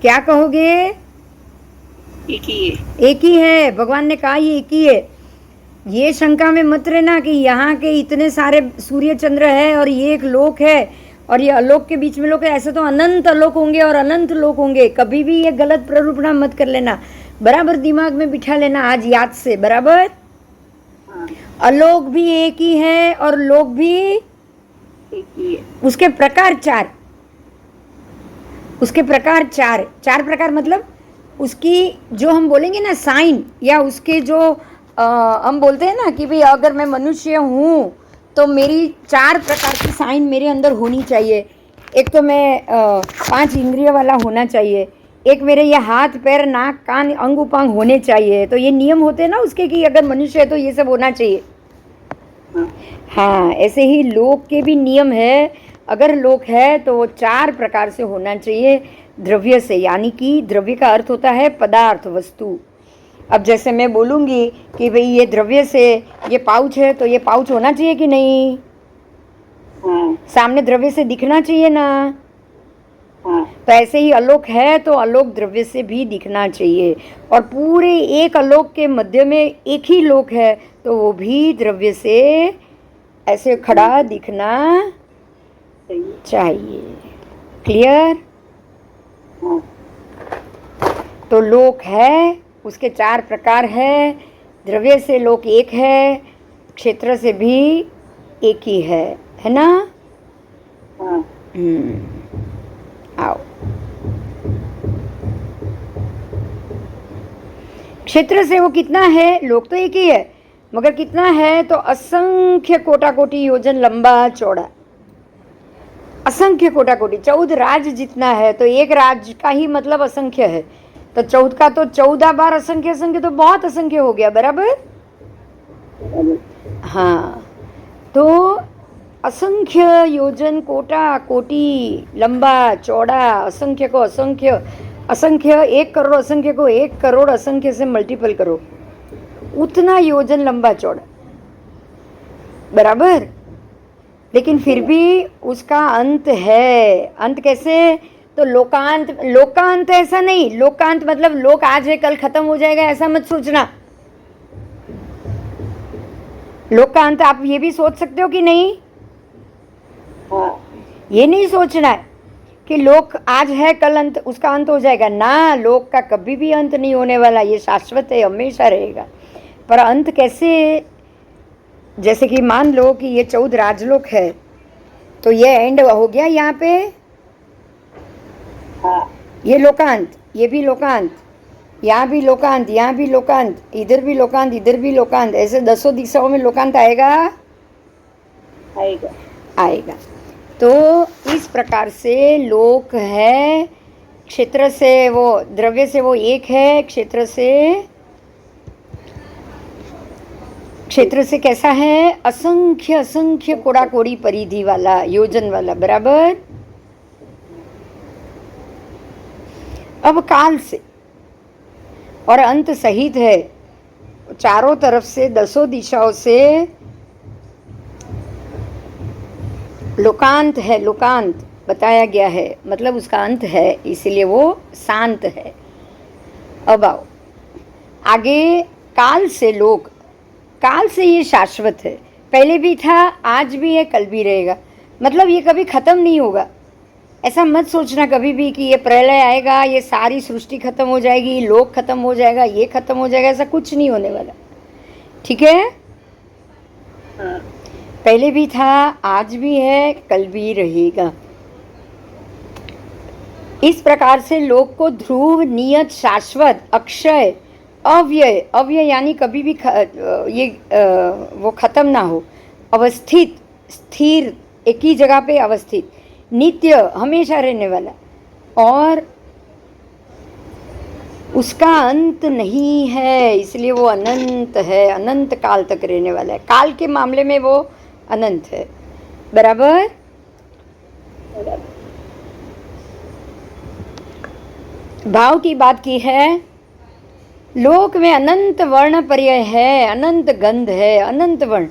क्या कहोगे? एक ही है। एक ही है, भगवान ने कहा ये एक ही है। ये शंका में मत रहना कि यहाँ के इतने सारे सूर्य चंद्र है और ये एक लोक है और ये अलोक के बीच में लोक है। ऐसे तो अनंत अलोक होंगे और अनंत लोक होंगे। कभी भी ये गलत प्ररूपणा मत कर लेना, बराबर दिमाग में बिठा लेना आज याद से, बराबर। अलोक भी एक ही है और लोक भी एक ही है। उसके प्रकार 4, उसके प्रकार 4 प्रकार मतलब उसकी जो हम बोलेंगे ना साइन, या उसके जो हम बोलते हैं ना कि भाई अगर मैं मनुष्य हूँ तो मेरी 4 प्रकार की साइन मेरे अंदर होनी चाहिए। एक तो मैं 5 इंद्रिय वाला होना चाहिए, एक मेरे ये हाथ पैर नाक कान अंग उपांग होने चाहिए। तो ये नियम होते हैं ना उसके कि अगर मनुष्य है तो ये सब होना चाहिए। हाँ, ऐसे ही लोक के भी नियम है। अगर लोक है तो वो 4 प्रकार से होना चाहिए द्रव्य से, यानी कि द्रव्य का अर्थ होता है पदार्थ, वस्तु। अब जैसे मैं बोलूँगी कि भाई ये द्रव्य से ये पाउच है, तो ये पाउच होना चाहिए कि नहीं? सामने द्रव्य से दिखना चाहिए ना। तो ऐसे ही अलोक है तो अलोक द्रव्य से भी दिखना चाहिए। और पूरे एक अलोक के मध्य में एक ही लोक है तो वो भी द्रव्य से ऐसे खड़ा दिखना चाहिए। क्लियर? तो लोक है, उसके 4 प्रकार है। द्रव्य से लोक एक है, क्षेत्र से भी एक ही है ना? आओ, क्षेत्र से वो कितना है? लोक तो एक ही है, मगर कितना है? तो असंख्य कोटा कोटि योजन लंबा चौड़ा, असंख्य कोटा कोटि। 14 राज जितना है, तो एक राज का ही मतलब असंख्य है। तो 14 का तो 14 बार असंख्य, असंख्य तो बहुत असंख्य हो गया, बराबर। हाँ, तो असंख्य योजन कोटा कोटि लंबा चौड़ा, असंख्य को असंख्य, असंख्य 1 करोड़ असंख्य को 1 करोड़ असंख्य से मल्टीपल करो, उतना योजन लंबा चौड़ा, बराबर। लेकिन फिर भी उसका अंत है। अंत कैसे? तो लोकांत, लोकांत ऐसा नहीं, लोकांत मतलब लोक आज है कल खत्म हो जाएगा, ऐसा मत सोचना। लोकांत आप ये भी सोच सकते हो कि नहीं? ये नहीं सोचना है कि लोक आज है कल अंत, उसका अंत हो जाएगा ना। लोक का कभी भी अंत नहीं होने वाला, ये शाश्वत है, हमेशा रहेगा। पर अंत कैसे? जैसे कि मान लो कि ये 14 राजलोक है, तो ये एंड हो गया यहाँ पे, ये लोकांत, ये भी लोकांत, यहाँ भी लोकांत, यहाँ भी लोकांत, इधर भी लोकांत, इधर भी लोकांत। ऐसे 10 दिशाओं में लोकांत आएगा, आएगा, आएगा। तो इस प्रकार से लोक है। क्षेत्र से वो, द्रव्य से वो एक है, क्षेत्र से कैसा है? असंख्य असंख्य कोड़ा कोड़ी परिधि वाला, योजन वाला, बराबर। अब काल से और अंत सहित है, चारों तरफ से 10 दिशाओं से लोकांत है। लोकांत बताया गया है, मतलब उसका अंत है, इसलिए वो शांत है। अब आओ आगे, काल से लोक, काल से ये शाश्वत है, पहले भी था, आज भी है, कल भी रहेगा। मतलब ये कभी खत्म नहीं होगा। ऐसा मत सोचना कभी भी कि ये प्रलय आएगा, ये सारी सृष्टि खत्म हो जाएगी, लोक खत्म हो जाएगा, ये खत्म हो जाएगा, ऐसा कुछ नहीं होने वाला। ठीक है? पहले भी था, आज भी है, कल भी रहेगा। इस प्रकार से लोक को ध्रुव, नियत, शाश्वत, अक्षय, अव्यय, अव्यय यानी कभी भी वो खत्म ना हो, अवस्थित, स्थिर, एक ही जगह पे अवस्थित, नित्य, हमेशा रहने वाला, और उसका अंत नहीं है, इसलिए वो अनंत है, अनंत काल तक रहने वाला है। काल के मामले में वो अनंत है। बराबर। भाव की बात की है। लोक में अनंत वर्ण पर्याय है, अनंत गंध है, अनंत वर्ण।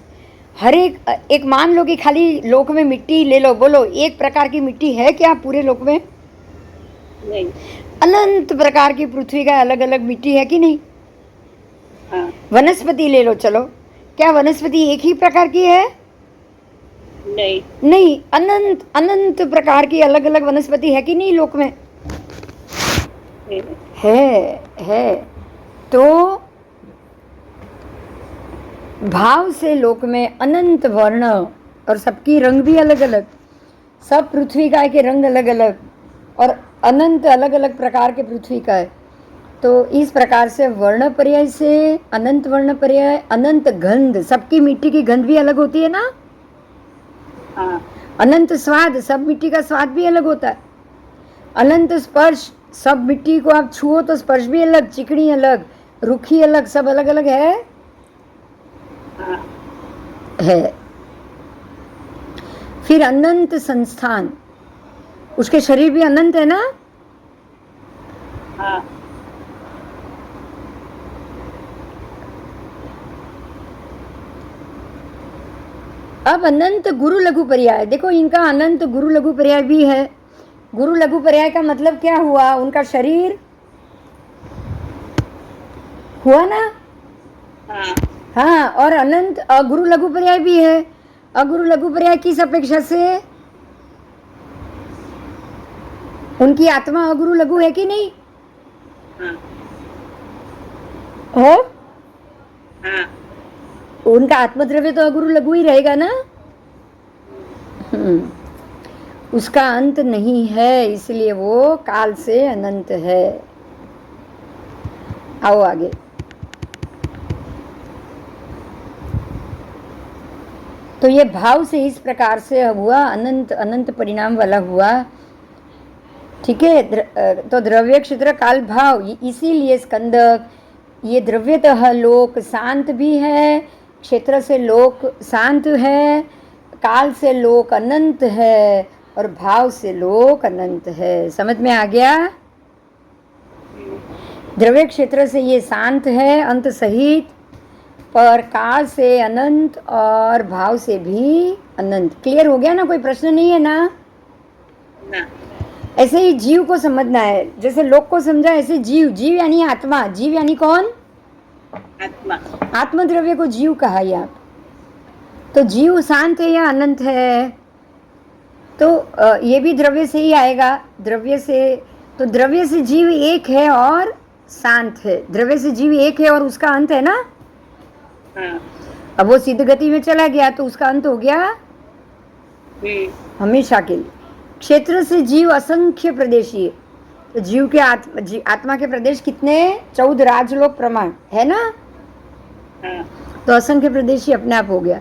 हर एक मान लो कि खाली लोक में मिट्टी ले लो, बोलो एक प्रकार की मिट्टी है क्या पूरे लोक में? नहीं। अनंत प्रकार की पृथ्वी का अलग अलग मिट्टी है कि नहीं? हाँ। वनस्पति ले लो, चलो, क्या वनस्पति एक ही प्रकार की है? नहीं। नहीं, अनंत अनंत प्रकार की अलग अलग वनस्पति है कि नहीं लोक में? है। तो भाव से लोक में अनंत वर्ण, और सबकी रंग भी अलग अलग, सब पृथ्वी का के रंग अलग अलग, और अनंत अलग अलग प्रकार के पृथ्वी का है। तो इस प्रकार से वर्ण पर्याय से अनंत वर्ण पर्याय, अनंत गंध, सबकी मिट्टी की गंध भी अलग होती है ना? हाँ। अनंत स्वाद, सब मिट्टी का स्वाद भी अलग होता है। अनंत स्पर्श, सब मिट्टी को आप छुओ तो स्पर्श भी अलग, चिकनी अलग, रूखी अलग, सब अलग अलग है। हाँ। है। फिर अनंत संस्थान, उसके शरीर भी अनंत है ना? हाँ। अब अनंत गुरु लघु पर्याय देखो, इनका अनंत गुरु लघु पर्याय भी है। गुरु लघु पर्याय का मतलब क्या हुआ? उनका शरीर हुआ ना? हाँ। हाँ, और अनंत अगुरु लघु पर्याय भी है। अगुरु लघु पर्याय किस अपेक्षा से? उनकी आत्मा अगुरु लघु है कि नहीं? हाँ। है? हाँ। उनका आत्मद्रव्य तो अगुरु लघु ही रहेगा ना? उसका अंत नहीं है, इसलिए वो काल से अनंत है। आओ आगे। तो ये भाव से इस प्रकार से हुआ, अनंत अनंत परिणाम वाला हुआ। ठीक है। तो द्रव्य क्षेत्र काल भाव, इसीलिए स्कंदक ये द्रव्यतः लोक शांत भी है, क्षेत्र से लोक शांत है, काल से लोक अनंत है, और भाव से लोक अनंत है। समझ में आ गया? द्रव्य क्षेत्र से ये शांत है अंत सहित, पर काल से अनंत और भाव से भी अनंत। क्लियर हो गया ना? कोई प्रश्न नहीं है ना? ना। ऐसे ही जीव को समझना है, जैसे लोक को समझा ऐसे जीव। जीव यानी आत्मा, जीव यानी कौन? आत्मा। आत्मद्रव्य को जीव कहा ही आप। तो जीव शांत है या अनंत है? तो ये भी द्रव्य से ही आएगा। द्रव्य से, तो द्रव्य से जीव एक है और शांत है। द्रव्य से जीव एक है और उसका अंत है ना? हाँ। अब वो सिद्ध गति में चला गया तो उसका अंत हो गया हमेशा के लिए। क्षेत्र से जीव असंख्य प्रदेशी है। तो जीव के आत्मा के प्रदेश कितने? 14 राजलोक प्रमाण है ना? हाँ। तो असंख्य प्रदेशी अपने आप हो गया।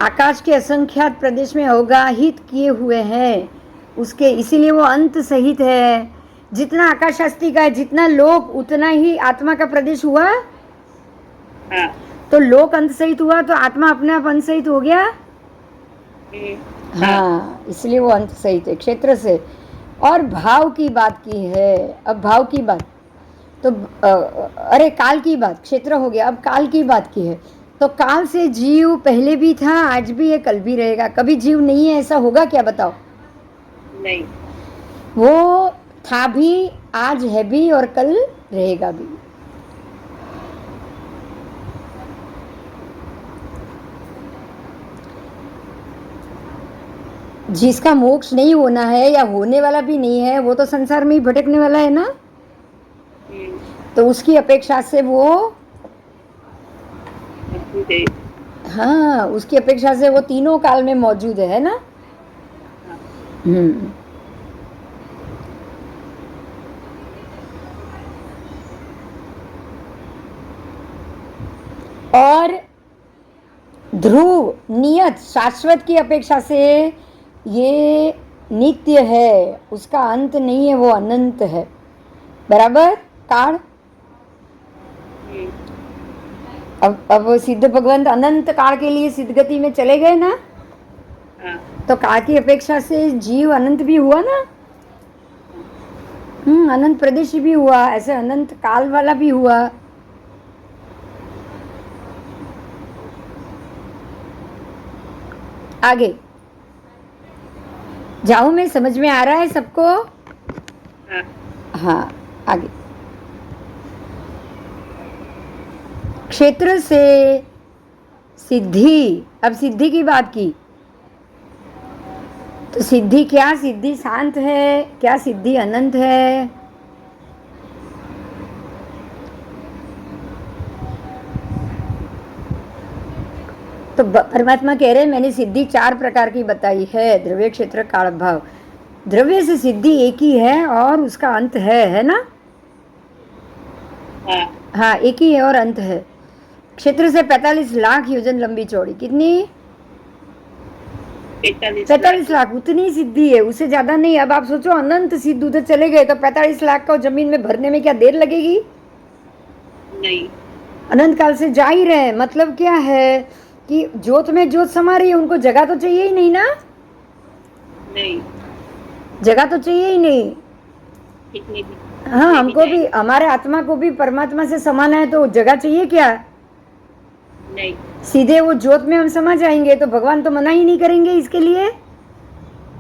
आकाश के असंख्यात प्रदेश में अवगाहित किए हुए हैं उसके, इसीलिए वो अंत सहित है। जितना आकाश आस्ती का है, जितना लोक, उतना ही आत्मा का प्रदेश हुआ। हाँ। तो लोक अंत सहित हुआ तो आत्मा अपने आप अंत सहित हो गया। हाँ, इसलिए वो अंत सहित है क्षेत्र से। और भाव की बात की है। अब भाव की बात तो अरे काल की बात, क्षेत्र हो गया, अब काल की बात की है। तो काल से जीव पहले भी था, आज भी है, कल भी रहेगा। कभी जीव नहीं है ऐसा होगा क्या? बताओ। नहीं। वो था भी, आज है भी, और कल रहेगा भी। जिसका मोक्ष नहीं होना है या होने वाला भी नहीं है, वो तो संसार में ही भटकने वाला है ना? तो उसकी अपेक्षा से वो, हाँ, उसकी अपेक्षा से वो तीनों काल में मौजूद है ना? और ध्रुव नियत शाश्वत की अपेक्षा से ये नित्य है, उसका अंत नहीं है, वो अनंत है। बराबर? काल अब सिद्ध भगवंत अनंत काल के लिए सिद्ध गति में चले गए ना, हाँ, तो काल की अपेक्षा से जीव अनंत भी हुआ ना। अनंत प्रदेश भी हुआ, ऐसे अनंत काल वाला भी हुआ। आगे जाऊं मैं, समझ में आ रहा है सबको? हाँ, हाँ, आगे। क्षेत्र से सिद्धि, अब सिद्धि की बात की तो सिद्धि क्या? सिद्धि शांत है क्या? सिद्धि अनंत है? तो परमात्मा कह रहे हैं मैंने सिद्धि 4 प्रकार की बताई है, द्रव्य, क्षेत्र, काल, भाव। द्रव्य से सिद्धि एक ही है और उसका अंत है ना? हाँ, हाँ, एक ही है और अंत है। क्षेत्र से 45 लाख योजन लंबी चौड़ी, कितनी? 45 लाख, उतनी सिद्धि है, उससे ज्यादा नहीं। अब आप सोचो अनंत सिद्ध उधर चले गए तो 45 लाख को जमीन में भरने में क्या देर लगेगी? नहीं, अनंत काल से जा ही रहे। मतलब क्या है कि ज्योत में ज्योत समा रही है, उनको जगह तो चाहिए ही नहीं ना? नहीं, जगह तो चाहिए ही नहीं। कितनी भी हाँ, हमको भी, हमारे आत्मा को भी परमात्मा से समाना है तो जगह चाहिए क्या? नहीं, सीधे वो ज्योत में हम समा जाएंगे तो भगवान तो मना ही नहीं करेंगे इसके लिए।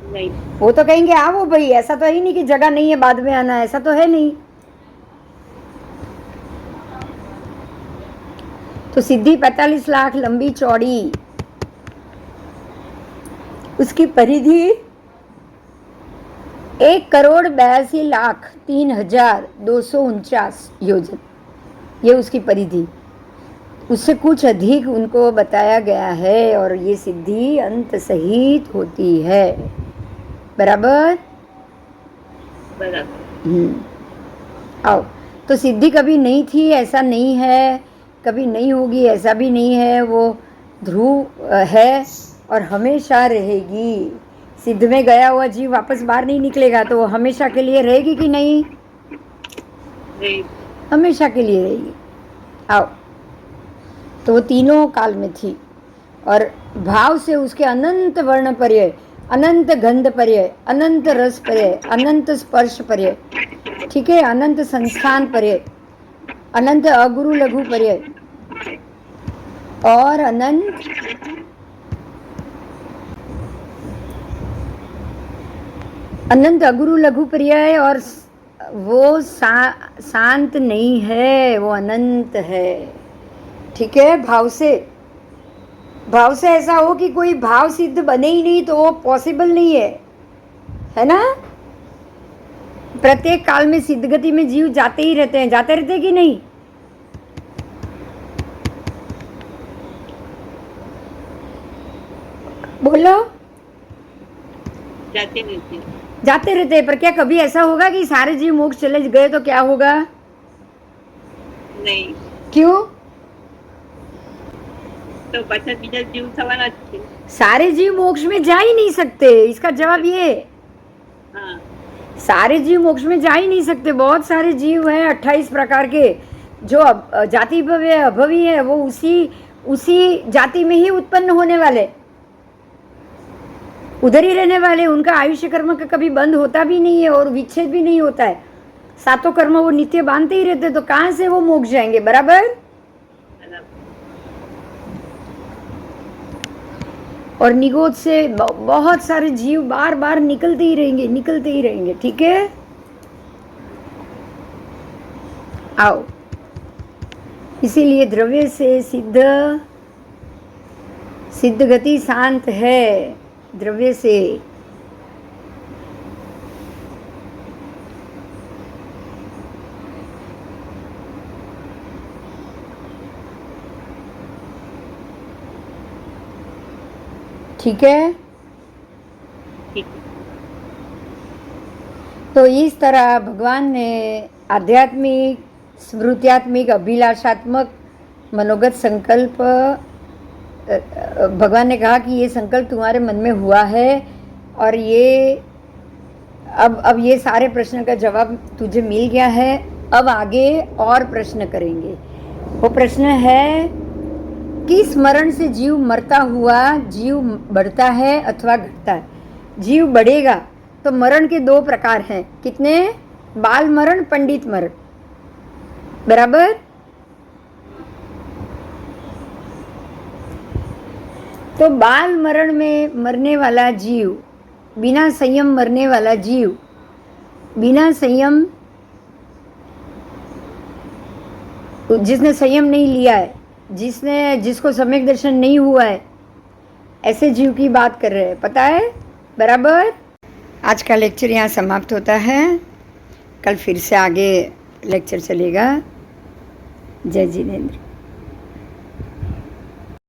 नहीं, वो तो कहेंगे आओ भाई, ऐसा तो है ही नहीं कि जगह नहीं है बाद में आना, ऐसा तो है नहीं। तो सिद्धि 45 लाख लंबी चौड़ी, उसकी परिधि 1,82,03,249 योजन, ये उसकी परिधि। उससे कुछ अधिक उनको बताया गया है और ये सिद्धि अंत सहित होती है। बराबर? बराबर। आओ, तो सिद्धि कभी नहीं थी ऐसा नहीं है, कभी नहीं होगी ऐसा भी नहीं है, वो ध्रुव है और हमेशा रहेगी। सिद्ध में गया हुआ जीव वापस बाहर नहीं निकलेगा तो वो हमेशा के लिए रहेगी कि नहीं? हमेशा के लिए रहेगी। आओ, तो वो तीनों काल में थी और भाव से उसके अनंत वर्ण पर्याय, अनंत गंध पर्याय, अनंत रस पर्याय, अनंत स्पर्श पर्याय, ठीक है, अनंत संस्थान पर्याय, अनंत अगुरु लघु पर्याय और अनंत अगुरु लघु पर्याय। और वो शांत नहीं है, वो अनंत है, ठीक है। भाव से ऐसा हो कि कोई भाव सिद्ध बने ही नहीं तो वो पॉसिबल नहीं है ना? प्रत्येक काल में सिद्ध गति में जीव जाते ही रहते हैं, जाते रहते कि नहीं? बोलो। जाते रहते हैं, पर क्या कभी ऐसा होगा कि सारे जीव मोक्ष चले गए तो क्या होगा? नहीं। क्यों? तो बचा बीजा जीव थवाना छे। सारे जीव मोक्ष में जा ही नहीं सकते, इसका जवाब ये। हाँ। सारे जीव मोक्ष में जा ही नहीं सकते। बहुत सारे जीव हैं 28 प्रकार के जो जाति भव्य अभवी है, वो उसी जाति में ही उत्पन्न होने वाले, उधर ही रहने वाले। उनका आयुष्य कर्म का कभी बंद होता भी नहीं है और विच्छेद भी नहीं होता है। सातों कर्म वो नित्य बांधते ही रहते, तो कहाँ से वो मोक्ष जाएंगे? बराबर? और निगोद से बहुत सारे जीव बार बार निकलते ही रहेंगे, ठीक है। आओ, इसीलिए द्रव्य से सिद्ध गति शांत है। द्रव्य से ठीक है। तो इस तरह भगवान ने आध्यात्मिक, स्मृत्यात्मिक, अभिलाषात्मक, मनोगत संकल्प, भगवान ने कहा कि ये संकल्प तुम्हारे मन में हुआ है और ये अब ये सारे प्रश्न का जवाब तुझे मिल गया है। अब आगे और प्रश्न करेंगे। वो प्रश्न है किस मरण से जीव मरता हुआ जीव बढ़ता है अथवा घटता है? जीव बढ़ेगा तो मरण के दो प्रकार हैं। कितने? बाल मरण, पंडित मरण। बराबर? तो बाल मरण में मरने वाला जीव, बिना संयम मरने वाला जीव, बिना संयम, जिसने संयम नहीं लिया है, जिसको सम्यक दर्शन नहीं हुआ है, ऐसे जीव की बात कर रहे हैं। पता है? बराबर? आज का लेक्चर यहाँ समाप्त होता है। कल फिर से आगे लेक्चर चलेगा। जय जिनेंद्र।